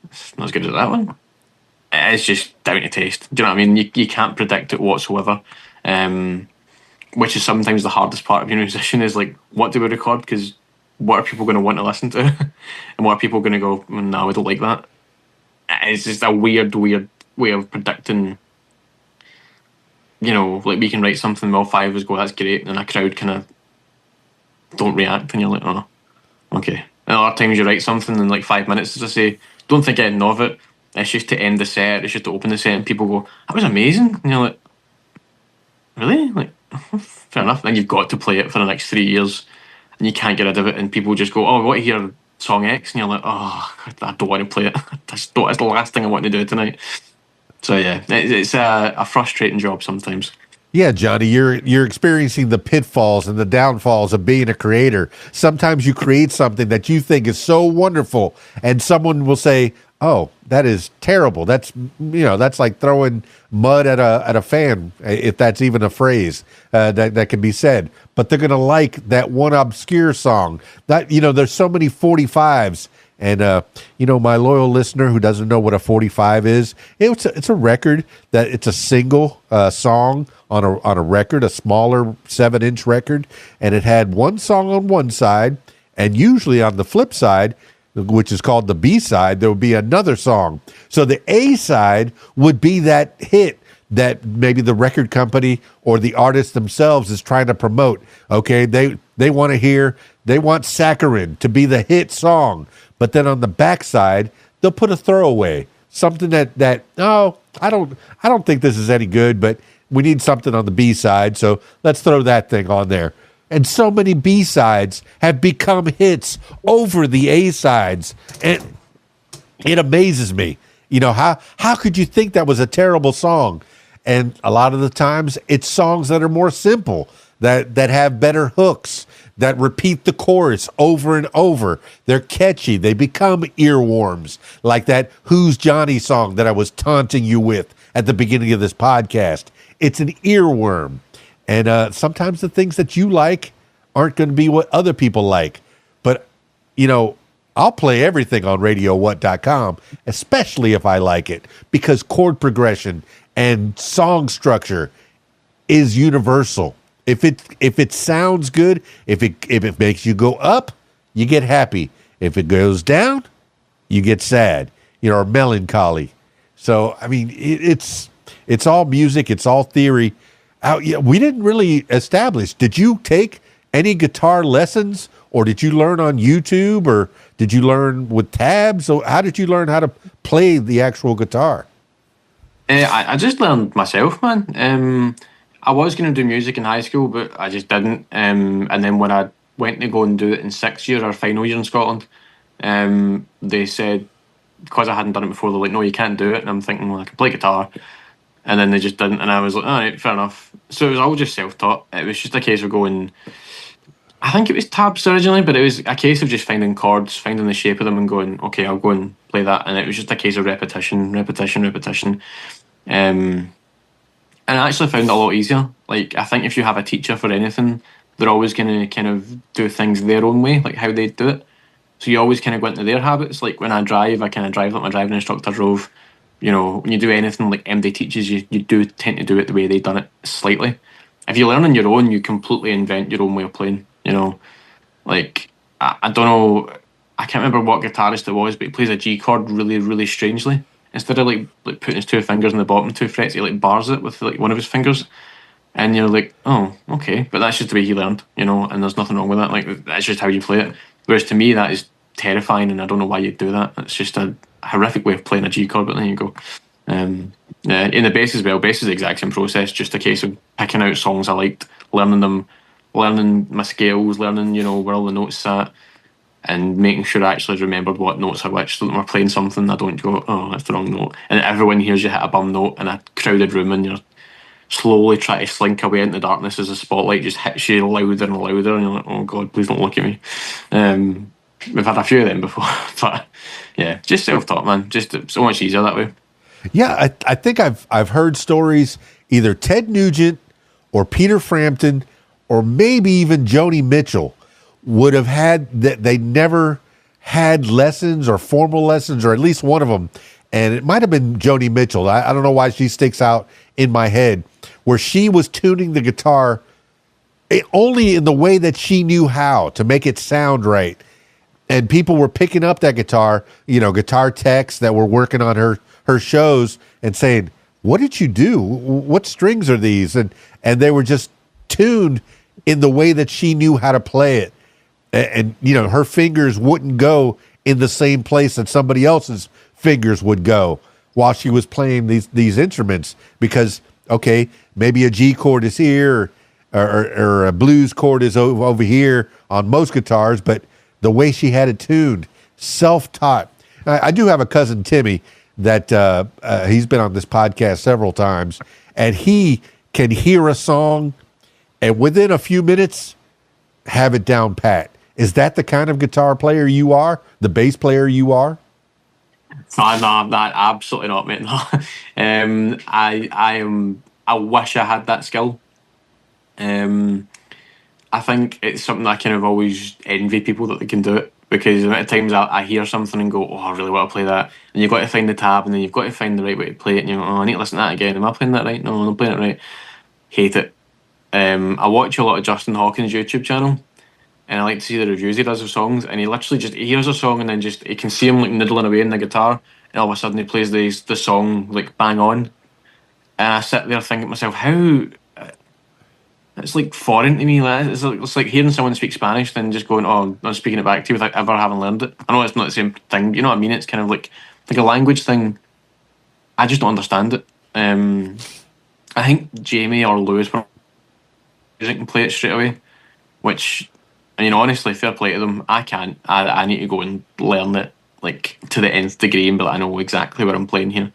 it's not as good as that one. It's just down to taste. Do you know what I mean? You can't predict it whatsoever. Which is sometimes the hardest part of being a musician, is like, what do we record? Because what are people going to want to listen to? And what are people going to go, no, I don't like that. It's just a weird way of predicting. Like we can write something, well, 5 of us go, that's great, and a crowd kind of don't react, and you're like, oh, okay. And other times you write something in like 5 minutes, as I say, don't think anything of it. It's just to end the set, it's just to open the set, and people go, that was amazing. And you're like, really? Like, fair enough. Then you've got to play it for the next 3 years, and you can't get rid of it, and people just go, oh, we want to hear song X, and you're like, oh, I don't want to play it. It's the last thing I want to do tonight. So yeah, it's a frustrating job sometimes. Yeah, Johnny, you're experiencing the pitfalls and the downfalls of being a creator. Sometimes you create something that you think is so wonderful, and someone will say, "Oh, that is terrible. That's like throwing mud at a fan, if that's even a phrase that can be said." But they're gonna like that one obscure song. That there's so many 45s. And, my loyal listener who doesn't know what a 45 is, it's a record that it's a single song on a record, a smaller 7-inch record. And it had one song on one side, and usually on the flip side, which is called the B side, there would be another song. So the A side would be that hit that maybe the record company or the artist themselves is trying to promote. Okay, they want Saccharin to be the hit song. But then on the backside, they'll put a throwaway, something that I don't think this is any good, but we need something on the B side, so let's throw that thing on there. And so many B sides have become hits over the A sides, and it amazes me. How could you think that was a terrible song? And a lot of the times, it's songs that are more simple, that have better hooks, that repeat the chorus over and over. They're catchy. They become earworms, like that Who's Johnny song that I was taunting you with at the beginning of this podcast. It's an earworm. And sometimes the things that you like aren't going to be what other people like. But, I'll play everything on RadioWhat.com, especially if I like it, because chord progression and song structure is universal. If it sounds good, if it makes you go up, you get happy. If it goes down, you get sad, or melancholy. So I mean, it's all music, it's all theory. We didn't really establish. Did you take any guitar lessons, or did you learn on YouTube, or did you learn with tabs? So how did you learn how to play the actual guitar? I just learned myself, man. I was going to do music in high school, but I just didn't. And then when I went to go and do it in 6th year or final year in Scotland, they said, because I hadn't done it before, they're like, no, you can't do it. And I'm thinking, well, I can play guitar. And then they just didn't. And I was like, all right, fair enough. So it was all just self-taught. It was just a case of going, I think it was tabs originally, but it was a case of just finding chords, finding the shape of them and going, okay, I'll go and play that. And it was just a case of repetition. And I actually found it a lot easier. Like, I think if you have a teacher for anything, they're always going to kind of do things their own way, like how they do it. So you always kind of go into their habits. Like when I drive, I kind of drive like my driving instructor drove. When you do anything like MD teaches you, you do tend to do it the way they've done it slightly. If you learn on your own, you completely invent your own way of playing. Like, I don't know, I can't remember what guitarist it was, but he plays a G chord really, really strangely. Instead of like putting his 2 fingers in the bottom 2 frets, he like bars it with like one of his fingers, and you're like, oh, okay, but that's just the way he learned, and there's nothing wrong with that. Like, that's just how you play it. Whereas to me, that is terrifying, and I don't know why you'd do that. It's just a horrific way of playing a G chord. But there you go. Yeah, in the bass as well. Bass is the exact same process. Just a case of picking out songs I liked, learning them, learning my scales, learning where all the notes sat, and making sure I actually remembered what notes are which, so that when we're playing something, I don't go, oh, that's the wrong note. And everyone hears you hit a bum note in a crowded room and you're slowly try to slink away into the darkness as the spotlight just hits you louder and louder, and you're like, oh God, please don't look at me. We've had a few of them before, but yeah, just self-taught, man. Just so much easier that way. Yeah, I think I've heard stories, either Ted Nugent or Peter Frampton or maybe even Joni Mitchell would have had that they never had lessons or formal lessons, or at least one of them. And it might have been Joni Mitchell. I don't know why she sticks out in my head, where she was tuning the guitar only in the way that she knew how to make it sound right. And people were picking up that guitar, guitar techs that were working on her shows and saying, what did you do? What strings are these? And they were just tuned in the way that she knew how to play it. And her fingers wouldn't go in the same place that somebody else's fingers would go while she was playing these instruments, because, okay, maybe a G chord is here or a blues chord is over here on most guitars, but the way she had it tuned, self-taught. I do have a cousin, Timmy, that he's been on this podcast several times, and he can hear a song and within a few minutes have it down pat. Is that the kind of guitar player you are? The bass player you are? No, that absolutely not, mate. No. I wish I had that skill. I think it's something I kind of always envy people that they can do it, because the amount of times I hear something and go, oh, I really want to play that, and you've got to find the tab, and then you've got to find the right way to play it, and you go, oh, I need to listen to that again. Am I playing that right? No, I'm not playing it right. Hate it. I watch a lot of Justin Hawkins' YouTube channel, and I like to see the reviews he does of songs, and he literally just he hears a song and then just you can see him like niddling away in the guitar, and all of a sudden he plays the song like bang on, and I sit there thinking to myself, how it's like foreign to me. It's like hearing someone speak Spanish then just going, oh, I'm speaking it back to you without ever having learned it. I know it's not the same thing, but you know what I mean? It's kind of like a language thing. I just don't understand it. I think Jamie or Lewis can play it straight away, which, honestly, fair play to them. I can't. I need to go and learn it like to the nth degree and be like, I know exactly what I'm playing here.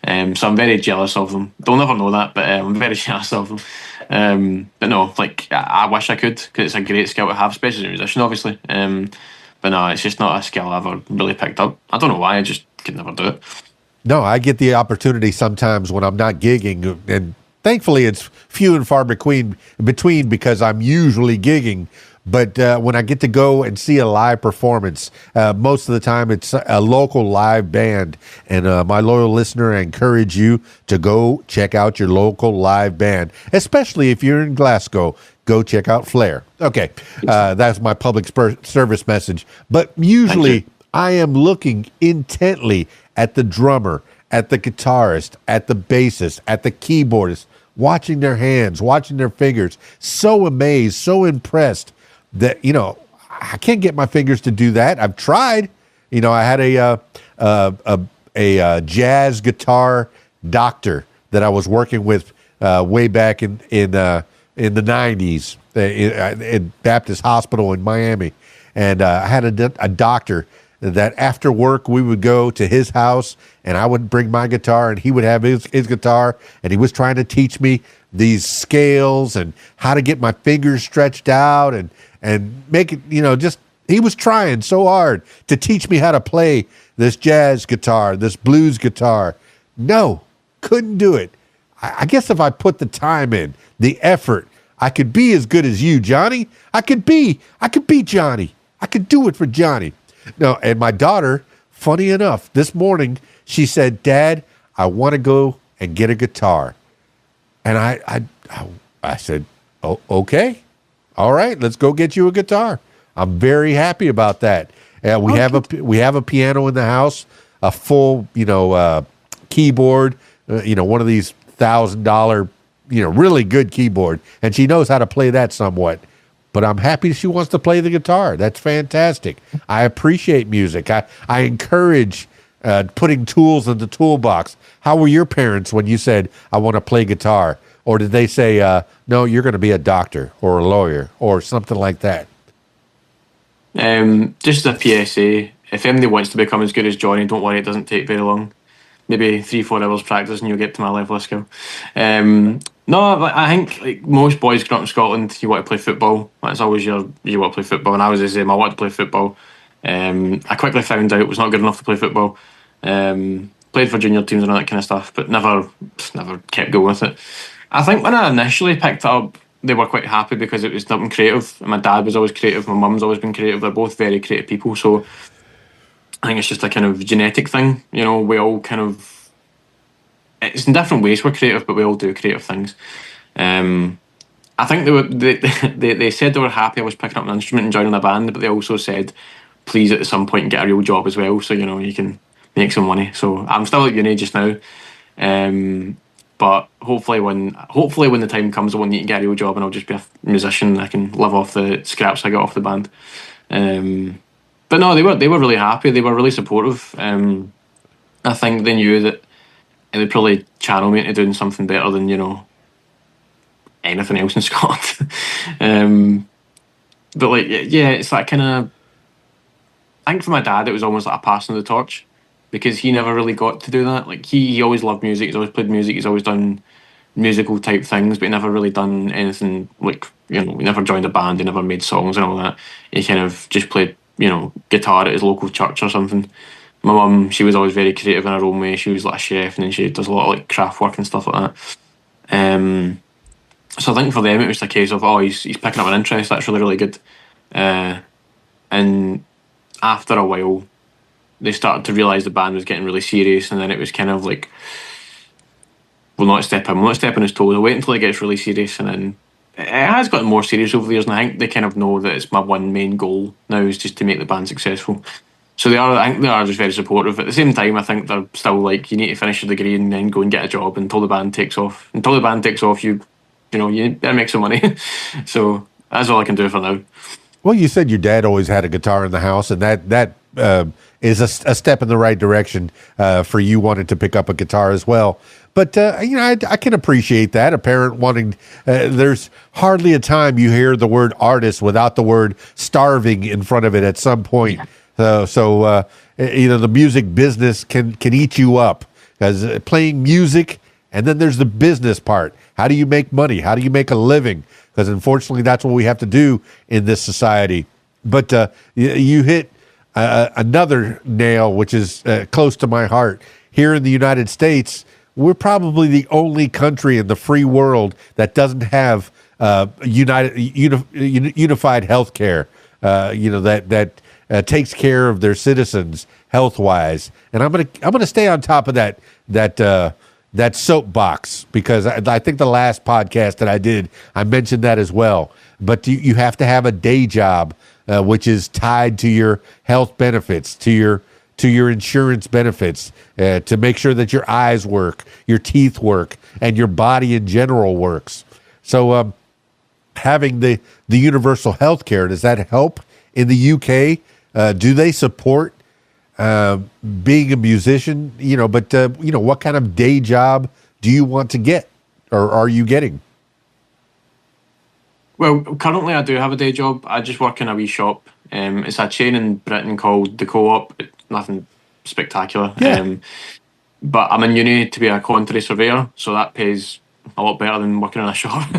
So I'm very jealous of them. They'll never know that, but I'm very jealous of them. But no, like I wish I could, because it's a great skill to have, especially as a musician, obviously. But no, it's just not a skill I've ever really picked up. I don't know why. I just could never do it. No, I get the opportunity sometimes when I'm not gigging, and thankfully it's few and far between because I'm usually gigging. But when I get to go and see a live performance, most of the time it's a local live band. And my loyal listener, I encourage you to go check out your local live band, especially if you're in Glasgow. Go check out Flair. Okay, that's my public service message. But usually I am looking intently at the drummer, at the guitarist, at the bassist, at the keyboardist, watching their hands, watching their fingers. So amazed, so impressed that, I can't get my fingers to do that. I've tried. I had a jazz guitar doctor that I was working with way back in the 90s in Baptist Hospital in Miami. And I had a doctor that after work we would go to his house, and I would bring my guitar and he would have his guitar, and he was trying to teach me these scales and how to get my fingers stretched out and make it, he was trying so hard to teach me how to play this jazz guitar, this blues guitar. No, couldn't do it. I guess if I put the time in, the effort, I could be as good as you, Johnny. I could be Johnny. I could do it for Johnny. No, and my daughter, funny enough, this morning, she said, Dad, I want to go and get a guitar. And I said, oh, okay. All right, let's go get you a guitar. I'm very happy about that. We have a piano in the house, a full, keyboard, one of these $1,000, really good keyboard, and she knows how to play that somewhat. But I'm happy she wants to play the guitar. That's fantastic. I appreciate music. I encourage putting tools in the toolbox. How were your parents when you said, I want to play guitar? Or did they say, no, you're going to be a doctor or a lawyer or something like that? Just a PSA. If anybody wants to become as good as Johnny, don't worry, it doesn't take very long. Maybe 3-4 hours practice and you'll get to my level of skill. No, like, I think like most boys growing up in Scotland, you want to play football. That's always you want to play football, and I was the same. I wanted to play football. I quickly found out it was not good enough to play football. Played for junior teams and all that kind of stuff, but never kept going with it. I think when I initially picked it up, they were quite happy because it was something creative. And my dad was always creative. My mum's always been creative. They're both very creative people, so I think it's just a kind of genetic thing. You know, we all kind of it's in different ways we're creative, but we all do creative things. I think they said they were happy I was picking up an instrument and joining a band, but they also said, please at some point get a real job as well, so you know you can make some money. So I'm still at uni just now, but hopefully when the time comes, I won't need to get a real job, and I'll just be a musician. And I can live off the scraps I got off the band. But no, they were really happy. They were really supportive. I think they knew that it would probably channel me into doing something better than, you know, anything else in Scotland. But like, yeah, it's that kind of. I think for my dad, it was almost like a passing of the torch because he never really got to do that. Like he always loved music. He's always played music. He's always done musical type things, but he never really done anything like, you know, he never joined a band. He never made songs and all that. He kind of just played, you know, guitar at his local church or something. My mum, she was always very creative in her own way. She was like a chef, and then she does a lot of like craft work and stuff like that. So I think for them it was a case of, oh, he's picking up an interest. That's really, really good. And after a while, they started to realise the band was getting really serious, and then it was kind of like, we'll not step on his toes. We'll wait until it gets really serious, and then it has gotten more serious over the years. And I think they kind of know that it's my one main goal now is just to make the band successful. So I think they are just very supportive. At the same time, I think they're still like, you need to finish your degree and then go and get a job until the band takes off. Until the band takes off, you better make some money. So that's all I can do for now. Well, you said your dad always had a guitar in the house, and that is a step in the right direction for you wanting to pick up a guitar as well. But, I can appreciate that. A parent wanting, there's hardly a time you hear the word artist without the word starving in front of it at some point. Yeah. The music business can eat you up because playing music, and then there's the business part. How do you make money? How do you make a living? Because unfortunately, that's what we have to do in this society. But you hit another nail, which is close to my heart. Here in the United States, we're probably the only country in the free world that doesn't have unified health care. That takes care of their citizens health wise, and I'm gonna stay on top of that soapbox because I think the last podcast that I did I mentioned that as well. But you have to have a day job which is tied to your health benefits, to your insurance benefits, to make sure that your eyes work, your teeth work, and your body in general works. So having the universal health care, does that help in the UK? Do they support being a musician? What kind of day job do you want to get, or are you getting? Well, currently I do have a day job. I just work in a wee shop. It's a chain in Britain called the Co-op. It's nothing spectacular. Yeah. But I'm in uni to be a quantity surveyor, so that pays a lot better than working in a shop.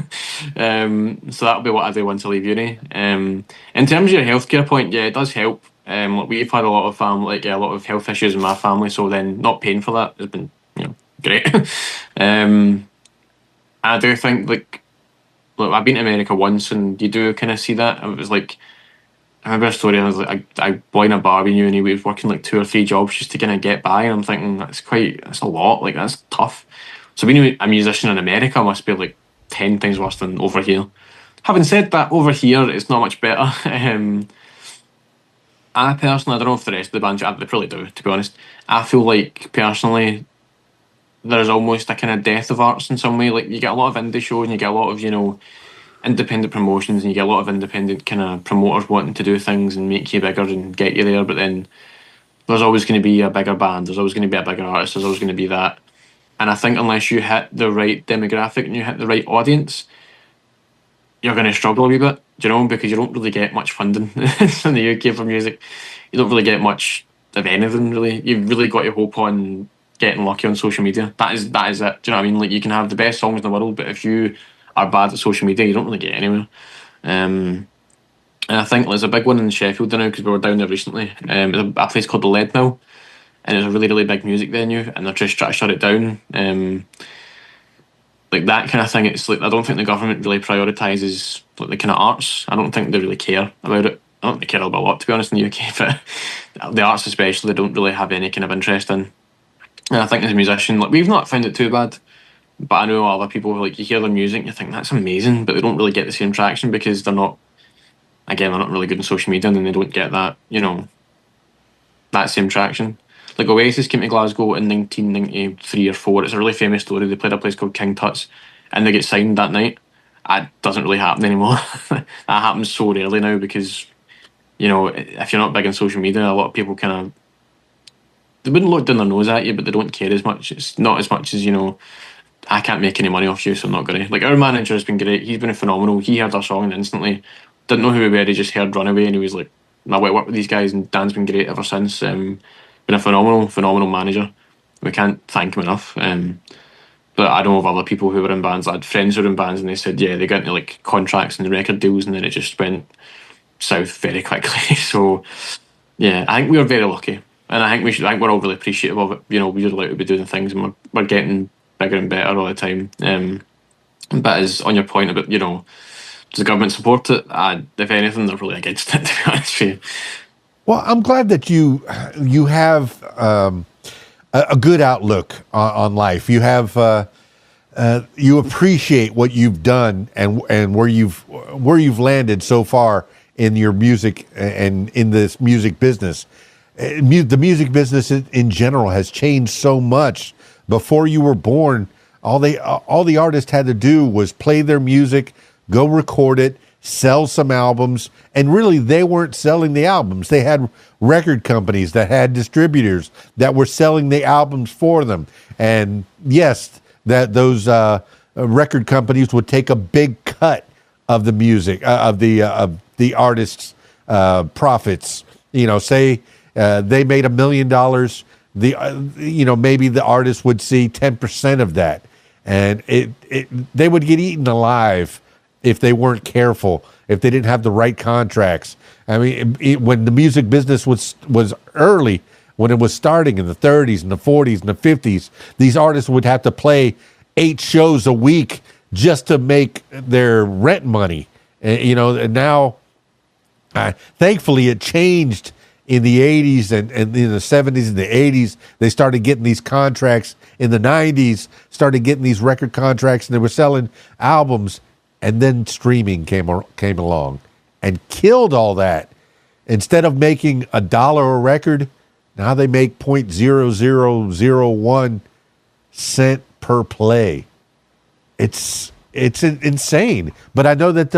So that'll be what I do once I leave uni. In terms of your healthcare point, yeah, it does help. We've had a lot of a lot of health issues in my family, so then not paying for that has been, great. I do think look, I've been to America once, and you do kind of see that. It was like, I remember a story. I was like, I boy in a bar we knew, and he was working like 2 or 3 jobs just to kind of get by. And I'm thinking that's a lot. Like that's tough. So being a musician in America must be like 10 times worse than over here. Having said that, over here it's not much better. I personally, I don't know if the rest of the band, they probably do, to be honest. I feel like personally there's almost a kind of death of arts in some way. Like you get a lot of indie shows and you get a lot of, independent promotions, and you get a lot of independent kind of promoters wanting to do things and make you bigger and get you there, but then there's always going to be a bigger band, there's always going to be a bigger artist, there's always going to be that. And I think unless you hit the right demographic and you hit the right audience, you're going to struggle a wee bit, because you don't really get much funding in the UK for music. You don't really get much of anything, really. You've really got to hope on getting lucky on social media. That is it. Do you know what I mean? Like, you can have the best songs in the world, but if you are bad at social media, you don't really get anywhere. And I think there's a big one in Sheffield now, because we were down there recently. It's a place called the Lead Mill, and it's a really, really big music venue, and they're just trying to shut it down. Like, that kind of thing, it's like, I don't think the government really prioritises like the kind of arts. I don't think they really care about it. I don't think they care about a lot, to be honest, in the UK, but the arts especially, they don't really have any kind of interest in. And I think as a musician, like, we've not found it too bad, but I know other people who, like, you hear their music and you think that's amazing, but they don't really get the same traction because they're not really good on social media, and then they don't get that, you know, that same traction. Like, Oasis came to Glasgow in 1993 or 4. It's a really famous story. They played a place called King Tut's, and they get signed that night. That doesn't really happen anymore. That happens so rarely now because, you know, if you're not big on social media, a lot of people kind of, they wouldn't look down their nose at you, but they don't care as much. It's not as much as, you know, I can't make any money off you, so I'm not going to. Like, our manager has been great. He's been phenomenal. He heard our song and instantly didn't know who we were. He just heard Runaway, and he was like, I want to work with these guys, and Dan's been great ever since. Been a phenomenal manager. We can't thank him enough. But I know of other people who were in bands. I had friends who were in bands, and they said, yeah, they got into like contracts and record deals, and then it just went south very quickly. So yeah, I think we were very lucky, and I think we're all really appreciative of it. You know, we're allowed to be doing things, and we're getting bigger and better all the time. But as on your point about, you know, does the government support it? If anything, they're really against it, to be honest with you. Well, I'm glad that you have a good outlook on life. You have you appreciate what you've done and where you've landed so far in your music and in this music business. The music business in general has changed so much. Before you were born, all the artists had to do was play their music, go record it, sell some albums, and really they weren't selling the albums. They had record companies that had distributors that were selling the albums for them. And yes, that those record companies would take a big cut of the music of the artist's profits. You know, say they made $1 million, maybe the artist would see 10% of that, and they would get eaten alive if they weren't careful, if they didn't have the right contracts. I mean, when the music business was early, when it was starting in the 30s and the 40s and the 50s, these artists would have to play 8 shows a week just to make their rent money. And now, thankfully, it changed in the 80s and in the 70s and the 80s. They started getting these contracts. In the 90s, started getting these record contracts, and they were selling albums. And then streaming came along and killed all that. Instead of making $1 a record, now they make 0.0001 cent per play. It's insane. But I know that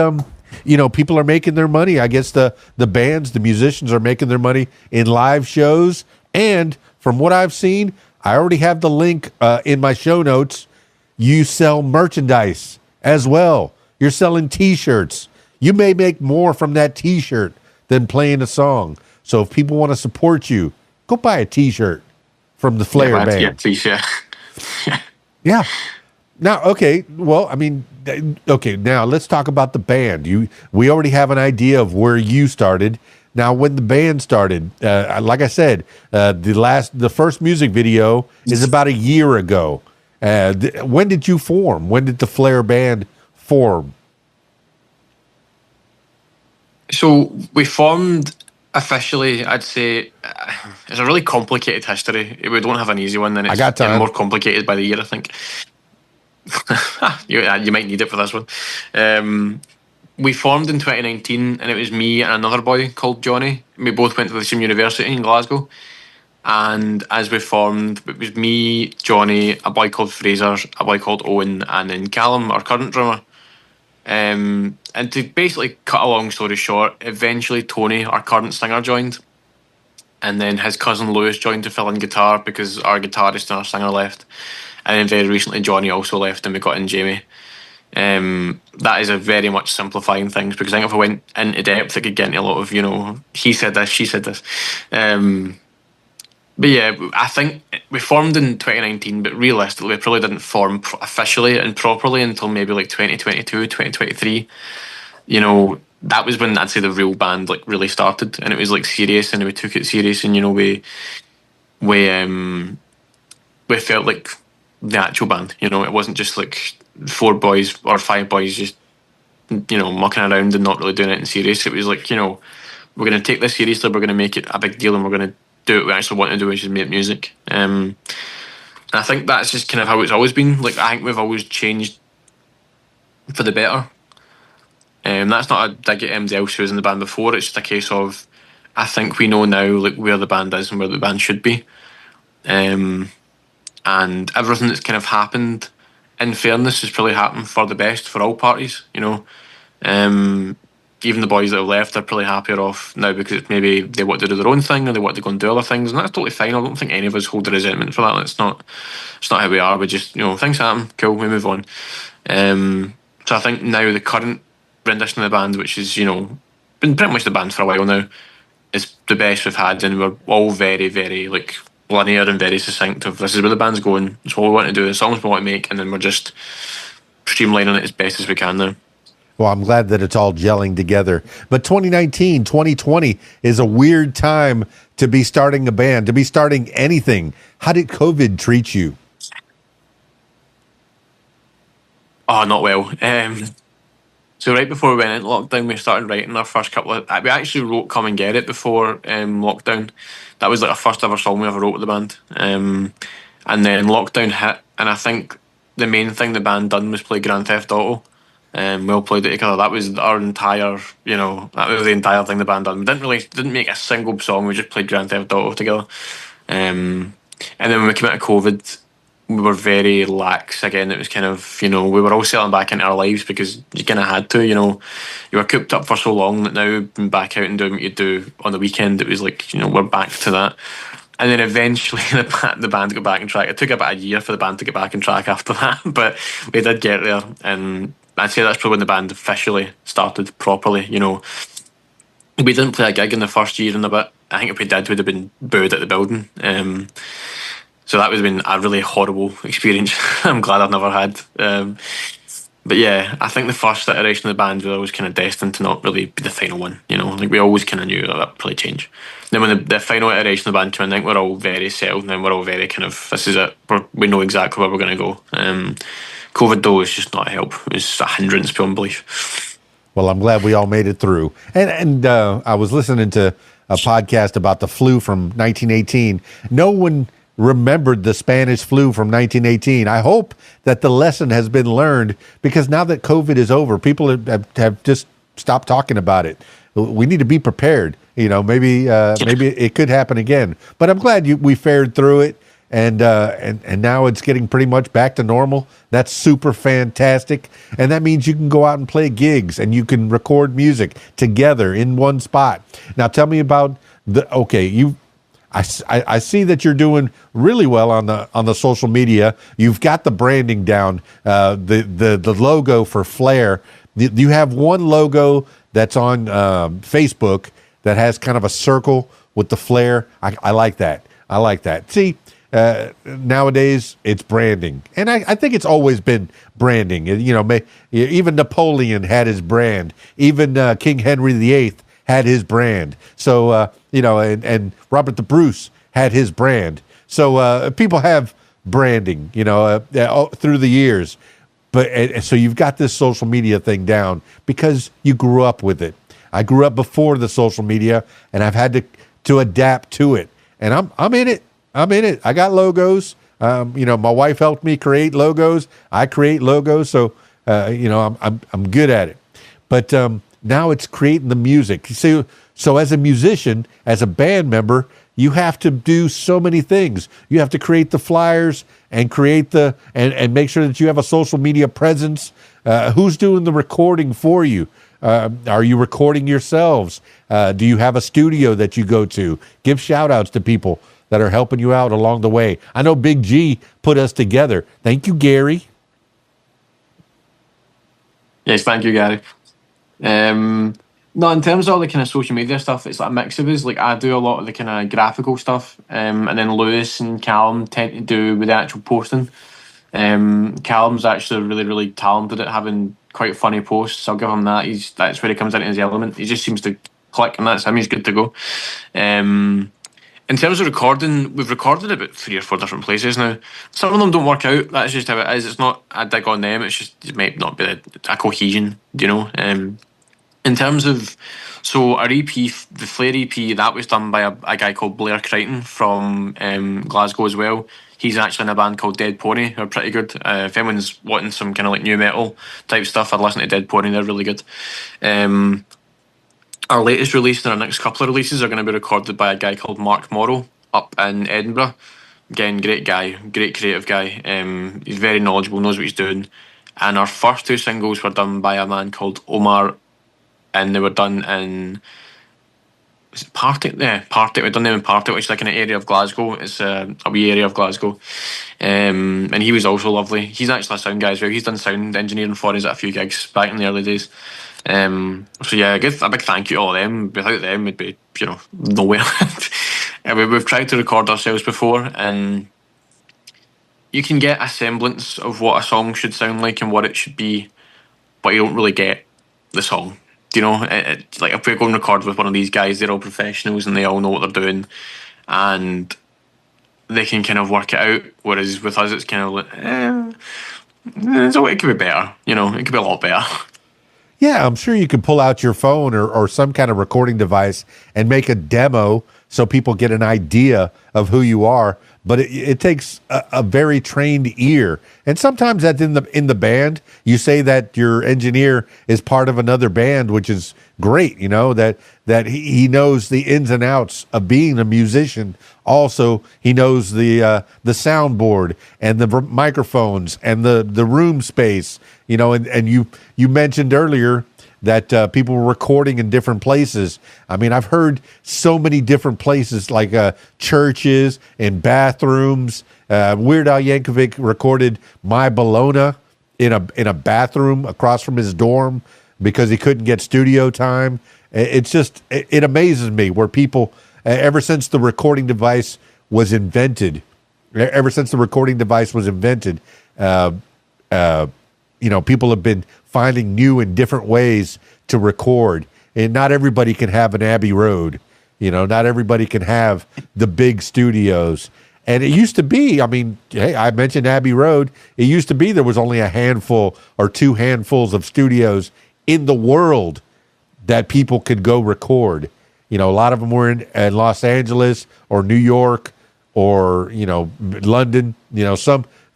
people are making their money. I guess the bands, the musicians are making their money in live shows. And from what I've seen, I already have the link in my show notes. You sell merchandise as well. You're selling T-shirts. You may make more from that T-shirt than playing a song. So if people want to support you, go buy a T-shirt from the Flair band. Yeah, please, yeah. Yeah. Now, okay. Well, I mean, okay. Now let's talk about the band. We already have an idea of where you started. Now, when the band started, like I said, the first music video is about a year ago. When did you form? When did the Flair band form? So we formed officially, I'd say, it's a really complicated history. We don't have an easy one, and it's getting more complicated by the year, I think. You might need it for this one. We formed in 2019, and it was me and another boy called Johnnie. We both went to the same university in Glasgow. And as we formed, it was me, Johnnie, a boy called Fraser, a boy called Owen, and then Callum, our current drummer. And to basically cut a long story short, eventually Tony, our current singer, joined. And then his cousin Lewis joined to fill in guitar because our guitarist and our singer left. And then very recently Johnnie also left, and we got in Jamie. That is a very much simplifying things, because I think if I went into depth, it could get into a lot of, he said this, she said this. But yeah, I think we formed in 2019, but realistically, we probably didn't form officially and properly until maybe like 2022, 2023. You know, that was when I'd say the real band like really started, and it was like serious, and we took it serious, and you know, we we felt like the actual band. You know, it wasn't just like four boys or five boys just mucking around and not really doing anything serious. It was like, you know, we're going to take this seriously, we're going to make it a big deal, and we're going to do what we actually want to do, which is make music. And I think that's just kind of how it's always been. Like, I think we've always changed for the better. That's not a dig at anybody else who was in the band before. It's just a case of, I think we know now like where the band is and where the band should be. And everything that's kind of happened, in fairness, has probably happened for the best for all parties, you know. Even the boys that have left are probably happier off now because maybe they want to do their own thing or they want to go and do other things, and that's totally fine. I don't think any of us hold a resentment for that. It's not how we are. We just, you know, things happen, cool, we move on. So I think now the current rendition of the band, which is, you know, been pretty much the band for a while now, is the best we've had, and we're all very, very like linear and very succinct of this is where the band's going, it's what we want to do, the songs we want to make, and then we're just streamlining it as best as we can now. Well, I'm glad that it's all gelling together. But 2019, 2020 is a weird time to be starting a band, to be starting anything. How did COVID treat you? Oh, not well. So right before we went into lockdown, we started writing our first couple of... We actually wrote Come and Get It before lockdown. That was like our first ever song we ever wrote with the band. And then lockdown hit, and I think the main thing the band done was play Grand Theft Auto. We all played it together. That was our entire, you know, that was the entire thing the band done. We didn't make a single song. We just played Grand Theft Auto together. And then when we came out of COVID, we were very lax again. It was kind of, you know, we were all settling back into our lives because you kind of had to, you know. You were cooped up for so long that now being back out and doing what you do on the weekend, it was like, you know, we're back to that. And then eventually the band got back on track. It took about a year for the band to get back on track after that, but we did get there. And I'd say that's probably when the band officially started properly, you know. We didn't play a gig in the first year and a bit. I think if we did, we'd have been booed at the building. So that would have been a really horrible experience. I'm glad I've never had. But yeah, I think the first iteration of the band was always kind of destined to not really be the final one, you know. Like, we always kind of knew that would probably change. Then when the final iteration of the band came in, I think we're all very settled, and then we're all very kind of, this is it. We know exactly where we're going to go. COVID, though, is just not a help. It's a hindrance beyond belief. Well, I'm glad we all made it through. And I was listening to a podcast about the flu from 1918. No one remembered the Spanish flu from 1918. I hope that the lesson has been learned, because now that COVID is over, people have just stopped talking about it. We need to be prepared. You know, maybe it could happen again. But I'm glad we fared through it. And now it's getting pretty much back to normal. That's super fantastic. And that means you can go out and play gigs and you can record music together in one spot. Now tell me about I see that you're doing really well on the social media. You've got the branding down, the logo for Flair. You have one logo that's on Facebook that has kind of a circle with the Flair. I like that. I like that. See, nowadays it's branding, and I think it's always been branding. You know, even Napoleon had his brand. Even King Henry VIII had his brand. So and Robert the Bruce had his brand. So people have branding, through the years. But so you've got this social media thing down because you grew up with it. I grew up before the social media, and I've had to adapt to it. And I'm in it. I got logos. My wife helped me create logos. I create logos, so I'm good at it. But now it's creating the music. So as a musician, as a band member, you have to do so many things. You have to create the flyers and create and make sure that you have a social media presence. Who's doing the recording for you? Are you recording yourselves? Do you have a studio that you go to? Give shout outs to people that are helping you out along the way. I know Big G put us together. Thank you, Gary. Yes, thank you, Gary. No, in terms of all the kind of social media stuff, it's like a mix of us. Like I do a lot of the kind of graphical stuff, and then Lewis and Callum tend to do with the actual posting. Callum's actually really, really talented at having quite funny posts. I'll give him that. That's where he comes into his element. He just seems to click, and that's him. He's good to go. In terms of recording, we've recorded about 3 or 4 different places now. Some of them don't work out. That's just how it is. It's not a dig on them. It's just it might not be a cohesion, you know. In terms of, so our EP, the Flair EP, that was done by a guy called Blair Crichton from Glasgow as well. He's actually in a band called Dead Pony. They're pretty good. If anyone's wanting some kind of like new metal type stuff, I'd listen to Dead Pony. They're really good. Our latest release and our next couple of releases are going to be recorded by a guy called Mark Morrow up in Edinburgh. Again, great guy, great creative guy. He's very knowledgeable, knows what he's doing. And our first 2 singles were done by a man called Omar, and they were done in, is it Partick? Yeah, Partick. We've done them in Partick, which is like in an area of Glasgow. It's a wee area of Glasgow. And he was also lovely. He's actually a sound guy as well. He's done sound engineering for us at a few gigs back in the early days. So yeah, a big thank you to all of them. Without them, we'd be, nowhere. We've tried to record ourselves before, and you can get a semblance of what a song should sound like and what it should be, but you don't really get the song. Like if we go and record with one of these guys, they're all professionals and they all know what they're doing, and they can kind of work it out. Whereas with us, it's kind of like, so it could be better. It could be a lot better. Yeah, I'm sure you could pull out your phone or some kind of recording device and make a demo so people get an idea of who you are. But it takes a very trained ear, and sometimes that's in the band. You say that your engineer is part of another band, which is great. That he knows the ins and outs of being a musician. Also, he knows the soundboard and the microphones and the room space. And you mentioned earlier that people were recording in different places. I mean, I've heard so many different places, like churches and bathrooms. Weird Al Yankovic recorded My Bologna in a bathroom across from his dorm because he couldn't get studio time. It amazes me where people, ever since the recording device was invented, people have been finding new and different ways to record. And not everybody can have an Abbey Road. Not everybody can have the big studios. And it used to be, hey, I mentioned Abbey Road. It used to be there was only a handful or 2 handfuls of studios in the world that people could go record. A lot of them were in Los Angeles or New York or, London,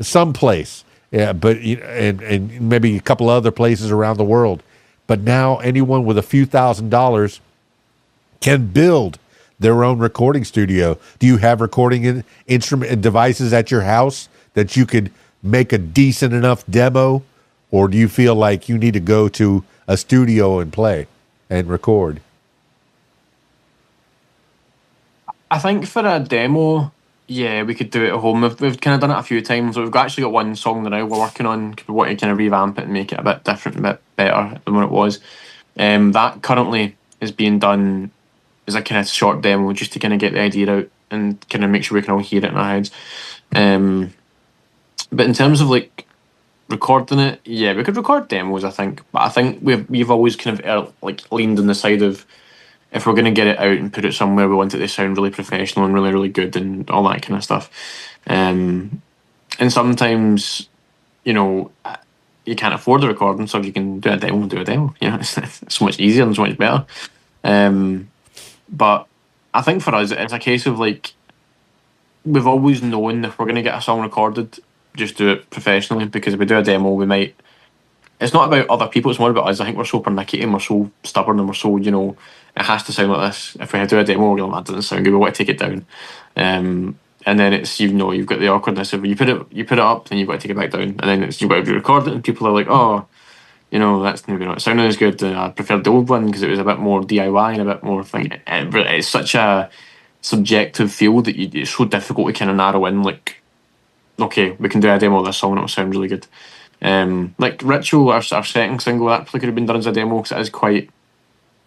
some place. Yeah, but and maybe a couple other places around the world. But now anyone with a few $1,000s can build their own recording studio. Do you have recording instrument and devices at your house that you could make a decent enough demo, or do you feel like you need to go to a studio and play and record? I think for a demo, yeah, we could do it at home. We've kind of done it a few times. We've actually got one song that now we're working on. We want to kind of revamp it and make it a bit different, a bit better than what it was. That currently is being done as a kind of short demo just to kind of get the idea out and kind of make sure we can all hear it in our heads. But in terms of like recording it, yeah, we could record demos, I think. But I think we've always kind of leaned on the side of, if we're going to get it out and put it somewhere, we want it to sound really professional and really, really good and all that kind of stuff. And sometimes, you can't afford the recording, so if you can do a demo, do a demo. It's so much easier and so much better. But I think for us, it's a case of like, we've always known if we're going to get a song recorded, just do it professionally, because if we do a demo, we might... It's not about other people, it's more about us. I think we're so pernickety and we're so stubborn and we're so, it has to sound like this. If we do a demo, we're going, that doesn't sound good, we want to take it down. And then it's, you've got the awkwardness of you put it up, then you've got to take it back down. And then you've got to record it, and people are like, oh, that's maybe not sounding as good. I preferred the old one because it was a bit more DIY and a bit more thing. It's such a subjective field that it's so difficult to kind of narrow in, like, okay, we can do a demo of this song and it'll sound really good. Like Ritual, our second single, that probably could have been done as a demo because it is quite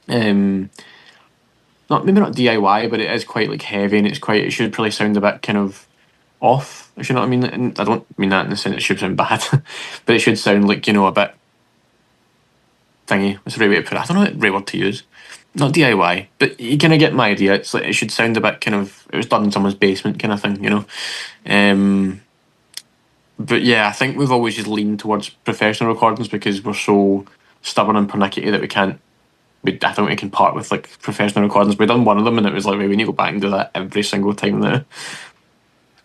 Not maybe not DIY, but it is quite like heavy, and it should probably sound a bit kind of off, if you know what I mean. And I don't mean that in the sense it should sound bad, but it should sound like, a bit thingy. What's the right way to put it? I don't know the right word to use. Not DIY, but you kind of get my idea. It's like it should sound a bit kind of, it was done in someone's basement kind of thing. But yeah, I think we've always just leaned towards professional recordings because we're so stubborn and pernickety that I don't think we can part with like professional recordings. We've done one of them and it was like, we need to go back and do that every single time now.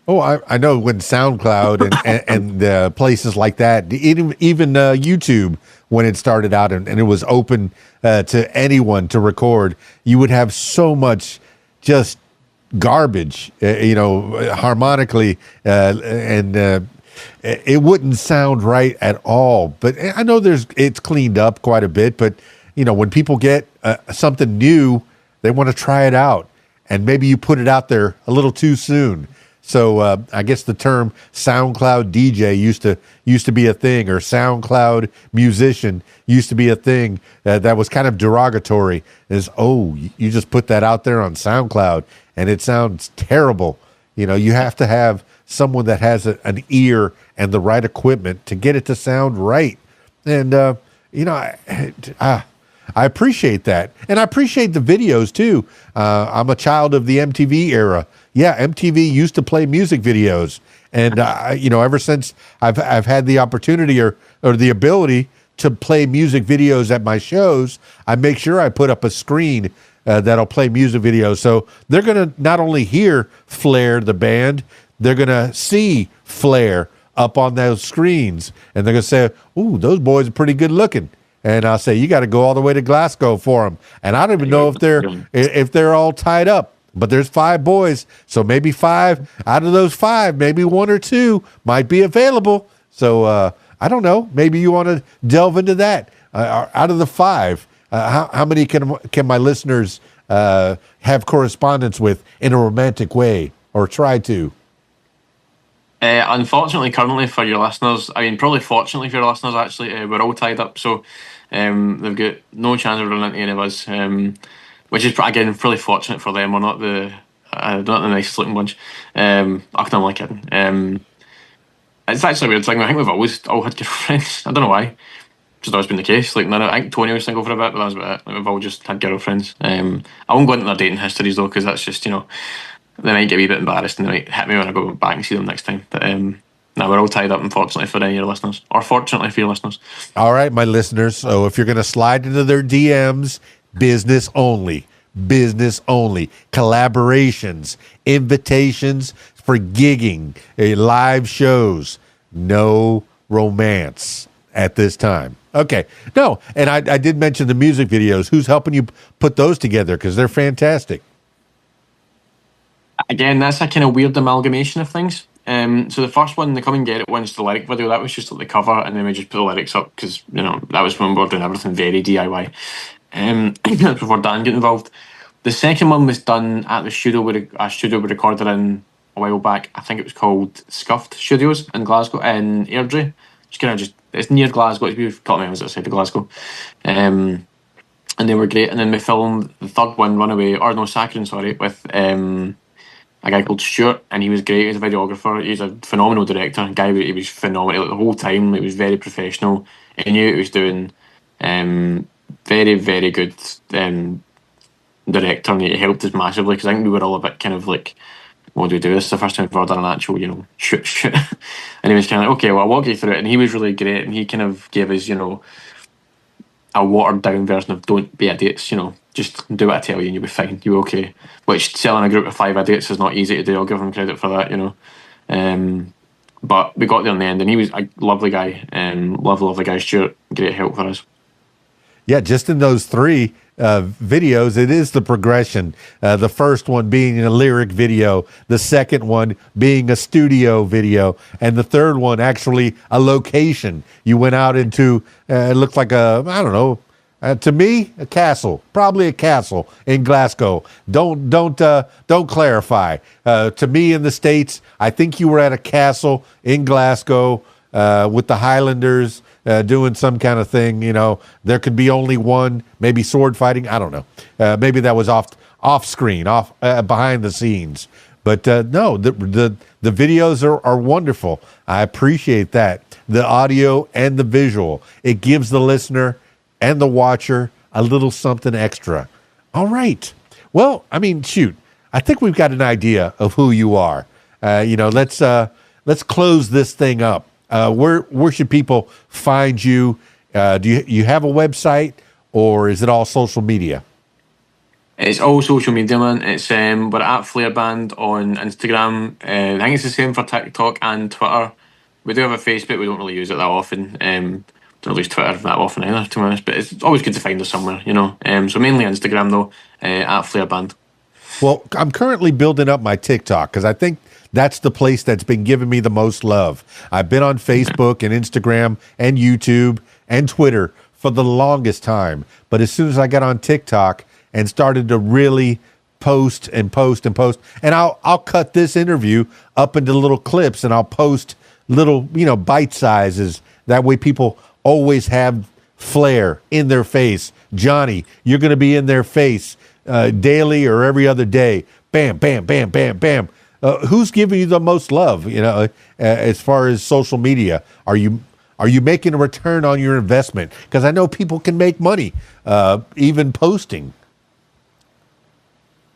Oh, I know when SoundCloud and places like that, even YouTube, when it started out and it was open to anyone to record, you would have so much just garbage, harmonically, and it wouldn't sound right at all. But I know it's cleaned up quite a bit, but when people get something new, they want to try it out, and maybe you put it out there a little too soon. So I guess the term SoundCloud DJ used to be a thing, or SoundCloud musician used to be a thing that was kind of derogatory. Is, oh, you just put that out there on SoundCloud and it sounds terrible. You have to have someone that has an ear and the right equipment to get it to sound right. And I appreciate that, and I appreciate the videos too. I'm a child of the MTV era. Yeah, MTV used to play music videos, and ever since I've had the opportunity or the ability to play music videos at my shows, I make sure I put up a screen that'll play music videos. So they're gonna not only hear Flair the band, they're gonna see Flair up on those screens, and they're gonna say, "Ooh, those boys are pretty good looking." And I'll say, "You got to go all the way to Glasgow for them." And I don't even know if they're all tied up. But there's 5 boys, so maybe 5 out of those 5, maybe 1 or 2 might be available. So I don't know. Maybe you want to delve into that. Out of the 5, how many can my listeners have correspondence with in a romantic way, or try to? Unfortunately, currently for your listeners, probably fortunately for your listeners, actually, we're all tied up. So they've got no chance of running into any of us. Which is, again, really fortunate for them. We're not the nicest looking bunch. I'm only kidding. It's actually a weird thing. I think we've always all had girlfriends. I don't know why. Just always been the case. Like, I think Tony was single for a bit, but that was about it. Like, we've all just had girlfriends. I won't go into their dating histories though, because that's just, they might get a wee bit embarrassed and they might hit me when I go back and see them next time. But no, we're all tied up, unfortunately, for any of your listeners, or fortunately for your listeners. All right, my listeners. So if you're going to slide into their DMs, business only, collaborations, invitations for gigging, live shows, no romance at this time. Okay. No, and I did mention the music videos. Who's helping you put those together? Because they're fantastic. Again, that's a kind of weird amalgamation of things. So the first one, the Come and Get It one's the lyric video. That was just like the cover, and then we just put the lyrics up because that was when we were doing everything very DIY. Before Dan got involved. The second one was done at the studio we recorded in a while back. I think it was called Scuffed Studios in Glasgow, in Airdrie. It's near Glasgow. We've got me outside of Glasgow. And they were great. And then we filmed the third one, Saccharine, with a guy called Stuart, and he was great. He was a videographer. He's a phenomenal director. He was phenomenal. Like, the whole time, it was very professional. He knew what he was doing. Very, very good director, and he helped us massively because I think we were all a bit kind of like, what do we do? This is the first time we've ever done an actual, shoot. And he was kind of like, okay, well, I'll walk you through it. And he was really great, and he kind of gave us, a watered down version of don't be idiots, just do what I tell you and you'll be fine, you'll be okay. Which, selling a group of 5 idiots is not easy to do. I'll give him credit for that, But we got there in the end, and he was a lovely guy, lovely guy, Stuart. Great help for us. Yeah, just in those 3 videos, it is the progression. The first one being a lyric video, the second one being a studio video, and the third one actually a location. You went out into, it looked like to me, a castle, probably a castle in Glasgow. Don't clarify. To me, in the States, I think you were at a castle in Glasgow with the Highlanders. doing some kind of thing. There could be only one, maybe sword fighting. I don't know. Maybe that was off screen, behind the scenes. But no, the videos are wonderful. I appreciate that. The audio and the visual. It gives the listener and the watcher a little something extra. All right. Well, I mean, shoot. I think we've got an idea of who you are. Let's close this thing up. Where should people find you? Do you have a website, or is it all social media? It's all social media, man. It's we're at Flair Band on Instagram. I think it's the same for TikTok and Twitter. We do have a Facebook. We don't really use it that often. Don't really use Twitter that often either, to be honest. But it's always good to find us somewhere, So mainly Instagram though, at Flair Band. Well, I'm currently building up my TikTok because I think that's the place that's been giving me the most love. I've been on Facebook and Instagram and YouTube and Twitter for the longest time. But as soon as I got on TikTok and started to really post, and I'll cut this interview up into little clips and I'll post little, bite sizes. That way people always have Flair in their face. Johnny, you're going to be in their face daily or every other day. Bam, bam, bam, bam, bam. Who's giving you the most love, as far as social media? Are you making a return on your investment? Because I know people can make money even posting.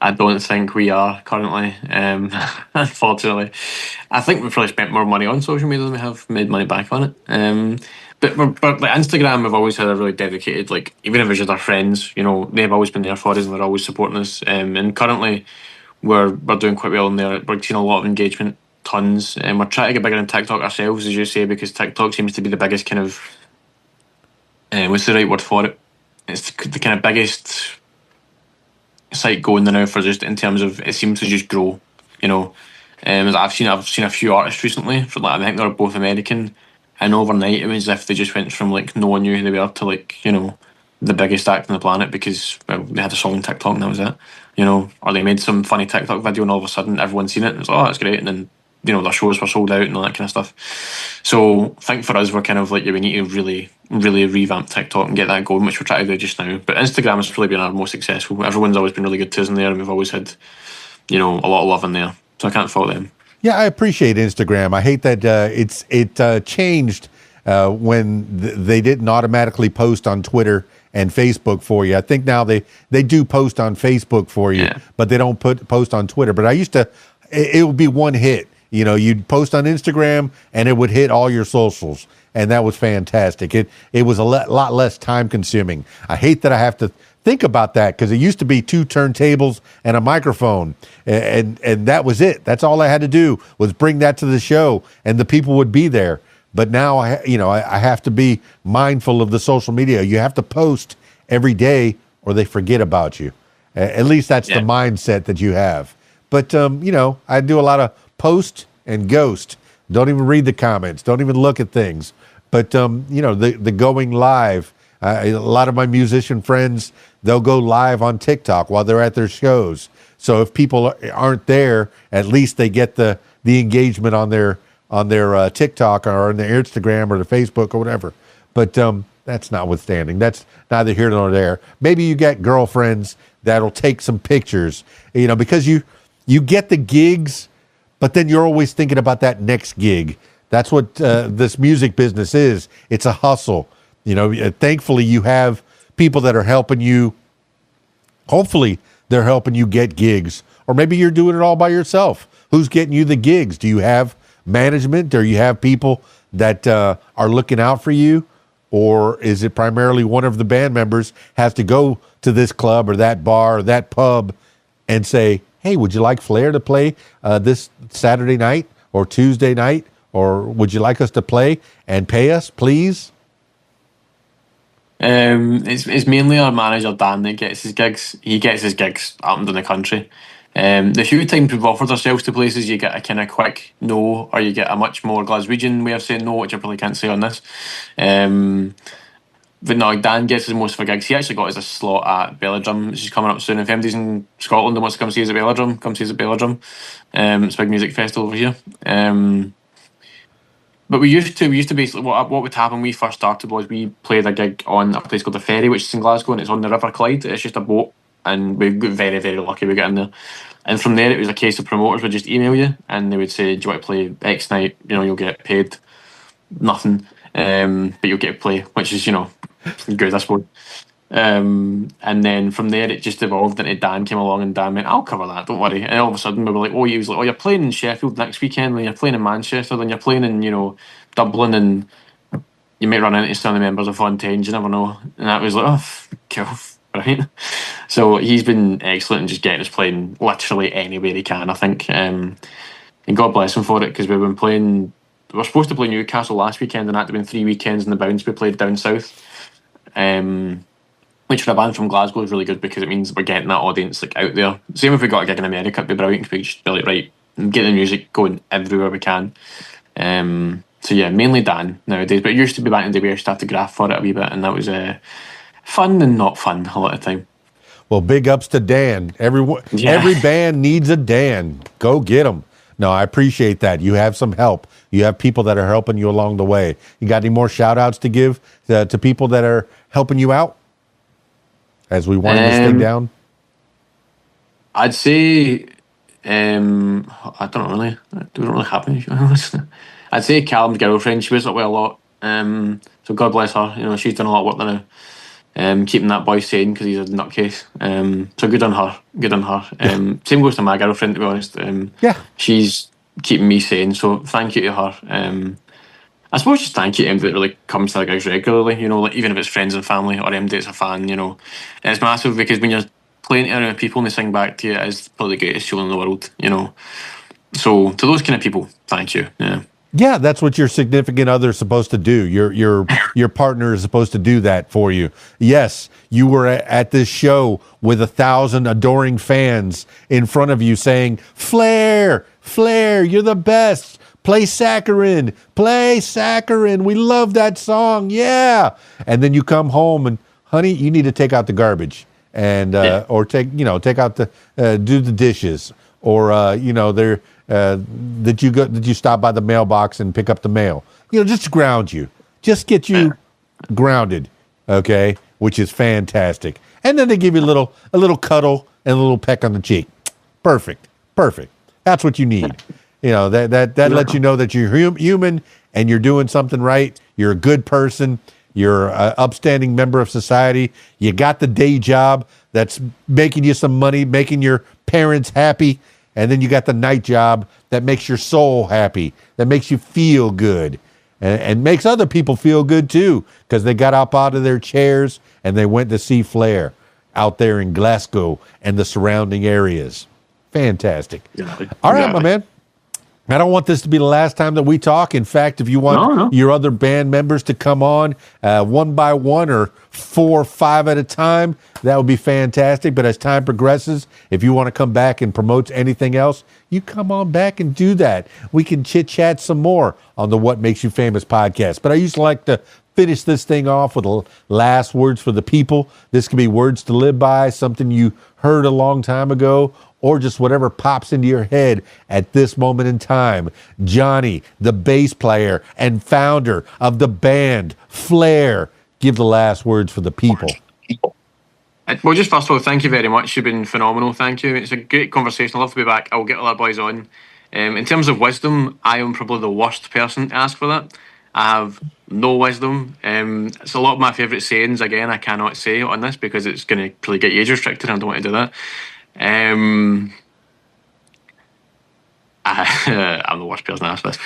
I don't think we are currently, unfortunately. I think we've probably spent more money on social media than we have made money back on it. But like Instagram, we've always had a really dedicated, like, even if it's just our friends, they've always been there for us and they're always supporting us. And currently, we're doing quite well in there. We're seeing a lot of engagement, tons. And we're trying to get bigger in TikTok ourselves, as you say, because TikTok seems to be the biggest kind of, what's the right word for it? It's the kind of biggest site going there now for just in terms of it seems to just grow, I've seen a few artists recently for I think they're both American, and overnight it was as if they just went from like no one knew who they were to like the biggest act on the planet because they had a song on TikTok and that was it, or they made some funny TikTok video and all of a sudden everyone's seen it and it's that's great, and then their shows were sold out and all that kind of stuff. So I think for us we're kind of like we need to really revamp TikTok and get that going, which we're trying to do just now. But Instagram has probably been our most successful. Everyone's always been really good to us in there and we've always had a lot of love in there, so I can't fault them. Yeah, I appreciate Instagram. I hate that it changed when they didn't automatically post on Twitter and Facebook for you. I think now they do post on Facebook for you, but they don't post on Twitter. But I used to, it would be one hit. You'd post on Instagram and it would hit all your socials, and that was fantastic. It was a lot less time consuming. I hate that I have to think about that because it used to be 2 turntables and a microphone, and that was it. That's all I had to do was bring that to the show, and the people would be there. But now I have to be mindful of the social media. You have to post every day, or they forget about you. At least that's the mindset that you have. But I do a lot of post and ghost. Don't even read the comments. Don't even look at things. But the going live. A lot of my musician friends, they'll go live on TikTok while they're at their shows. So if people aren't there, at least they get the engagement on their TikTok or on their Instagram or their Facebook or whatever. But that's notwithstanding. That's neither here nor there. Maybe you get girlfriends that'll take some pictures, because you get the gigs, but then you're always thinking about that next gig. That's what this music business is. It's a hustle. Thankfully you have people that are helping you. Hopefully they're helping you get gigs, or maybe you're doing it all by yourself. Who's getting you the gigs? Do you have management, or you have people that are looking out for you? Or is it primarily one of the band members has to go to this club or that bar or that pub and say, hey, would you like Flair to play this Saturday night or Tuesday night? Or would you like us to play and pay us, please? It's mainly our manager Dan that gets his gigs. He gets his gigs up and down the country. The few times we've offered ourselves to places, you get a kind of quick no, or you get a much more Glaswegian way of saying no, which I probably can't say on this. But no, Dan gets his most of our gigs. He actually got us a slot at Belladrum, which is coming up soon. If anybody's in Scotland and wants to come see us at Belladrum, come see us at Belladrum. It's a big music festival over here. But we used to basically what would happen when we first started was we played a gig on a place called the Ferry, which is in Glasgow, and it's on the River Clyde. It's just a boat, and we got very, very lucky we got in there. And from there, it was a case of promoters would just email you, and they would say, "Do you want to play X night? You'll get paid nothing, but you'll get to play," which is good, I suppose. And then from there, it just evolved into Dan came along, and Dan went, "I'll cover that, don't worry." And all of a sudden, we were like, he was like, "Oh, you're playing in Sheffield next weekend, then you're playing in Manchester, then you're playing in Dublin, and you might run into some of the members of Fontaines, you never know." And that was like, "Oh, cool, right." So he's been excellent in just getting us playing literally anywhere he can, I think. And God bless him for it, because we've been playing. We were supposed to play Newcastle last weekend, and that had been 3 weekends in the bounce. We played down south. Which for a band from Glasgow is really good because it means we're getting that audience out there. Same if we got a gig in America, it'd be brilliant because we just be like, right, get the music going everywhere we can. So yeah, mainly Dan nowadays, but it used to be back in the day we used to have to graph for it a wee bit, and that was fun and not fun a lot of the time. Well, big ups to Dan. Every band needs a Dan. Go get them. No, I appreciate that. You have some help. You have people that are helping you along the way. You got any more shout outs to give to people that are helping you out as we wind this thing down? I'd say, I don't know really. I don't really have any. I'd say Callum's girlfriend. She was up with a lot. So God bless her. She's done a lot of work now. Keeping that boy sane because he's a nutcase. So good on her. Good on her. Same goes to my girlfriend, to be honest. She's keeping me sane. So thank you to her. I suppose just thank you to anybody that really comes to the gigs regularly. Like even if it's friends and family or anybody that's a fan. And it's massive because when you're playing to other people and they sing back to you, it's probably the greatest feeling in the world. So to those kind of people, thank you. Yeah, that's what your significant other is supposed to do. Your partner is supposed to do that for you. Yes, you were at this show with 1,000 adoring fans in front of you saying, Flair, you're the best. Play Saccharin. We love that song. Yeah. And then you come home and, honey, you need to take out the garbage and or take out the do the dishes or that you stop by the mailbox and pick up the mail. Just ground you. Just get you grounded, okay? Which is fantastic. And then they give you a little cuddle and a little peck on the cheek. Perfect. That's what you need. That lets you know that you're human and you're doing something right. You're a good person. You're an upstanding member of society. You got the day job that's making you some money, making your parents happy. And then you got the night job that makes your soul happy, that makes you feel good and makes other people feel good too, because they got up out of their chairs and they went to see Flair out there in Glasgow and the surrounding areas. Fantastic. All right, my man. I don't want this to be the last time that we talk. In fact, if you want your other band members to come on one by one or 4 or 5 at a time, that would be fantastic. But as time progresses, if you want to come back and promote anything else, you come on back and do that. We can chit-chat some more on the What Makes You Famous podcast. But I used to like to finish this thing off with the last words for the people. This could be words to live by, something you heard a long time ago, or just whatever pops into your head at this moment in time. Johnnie, the bass player and founder of the band Flair, give the last words for the people. Well, just first of all, thank you very much. You've been phenomenal. Thank you. It's a great conversation. I'd love to be back. I'll get all our boys on. In terms of wisdom, I am probably the worst person to ask for that. I have no wisdom. It's a lot of my favourite sayings. Again, I cannot say on this because it's going to probably get you age restricted. I don't want to do that. I'm the worst person to ask this.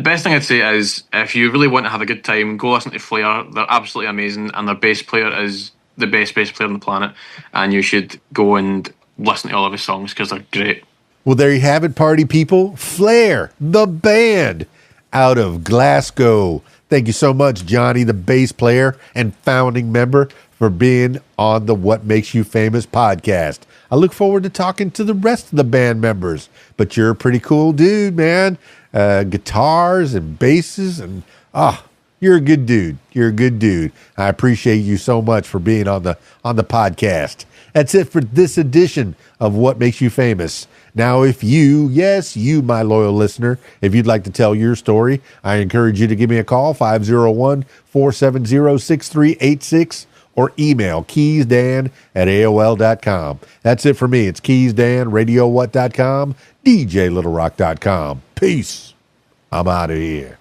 Best thing I'd say is if you really want to have a good time, go listen to Flair. They're absolutely amazing, and their bass player is the best bass player on the planet, and you should go and listen to all of his songs because they're great. Well, there you have it, party people. Flair, the band out of Glasgow. Thank you so much, Johnnie, the bass player and founding member, for being on the What Makes You Famous podcast. I look forward to talking to the rest of the band members, but you're a pretty cool dude, man. Guitars and basses and you're a good dude. You're a good dude. I appreciate you so much for being on the podcast. That's it for this edition of What Makes You Famous. Now, if you, yes, you, my loyal listener, if you'd like to tell your story, I encourage you to give me a call, 501-470-6386, or email keysdan@aol.com. That's it for me. It's KeysDAN, RadioWhat.com, DJLittleRock.com. Peace. I'm out of here.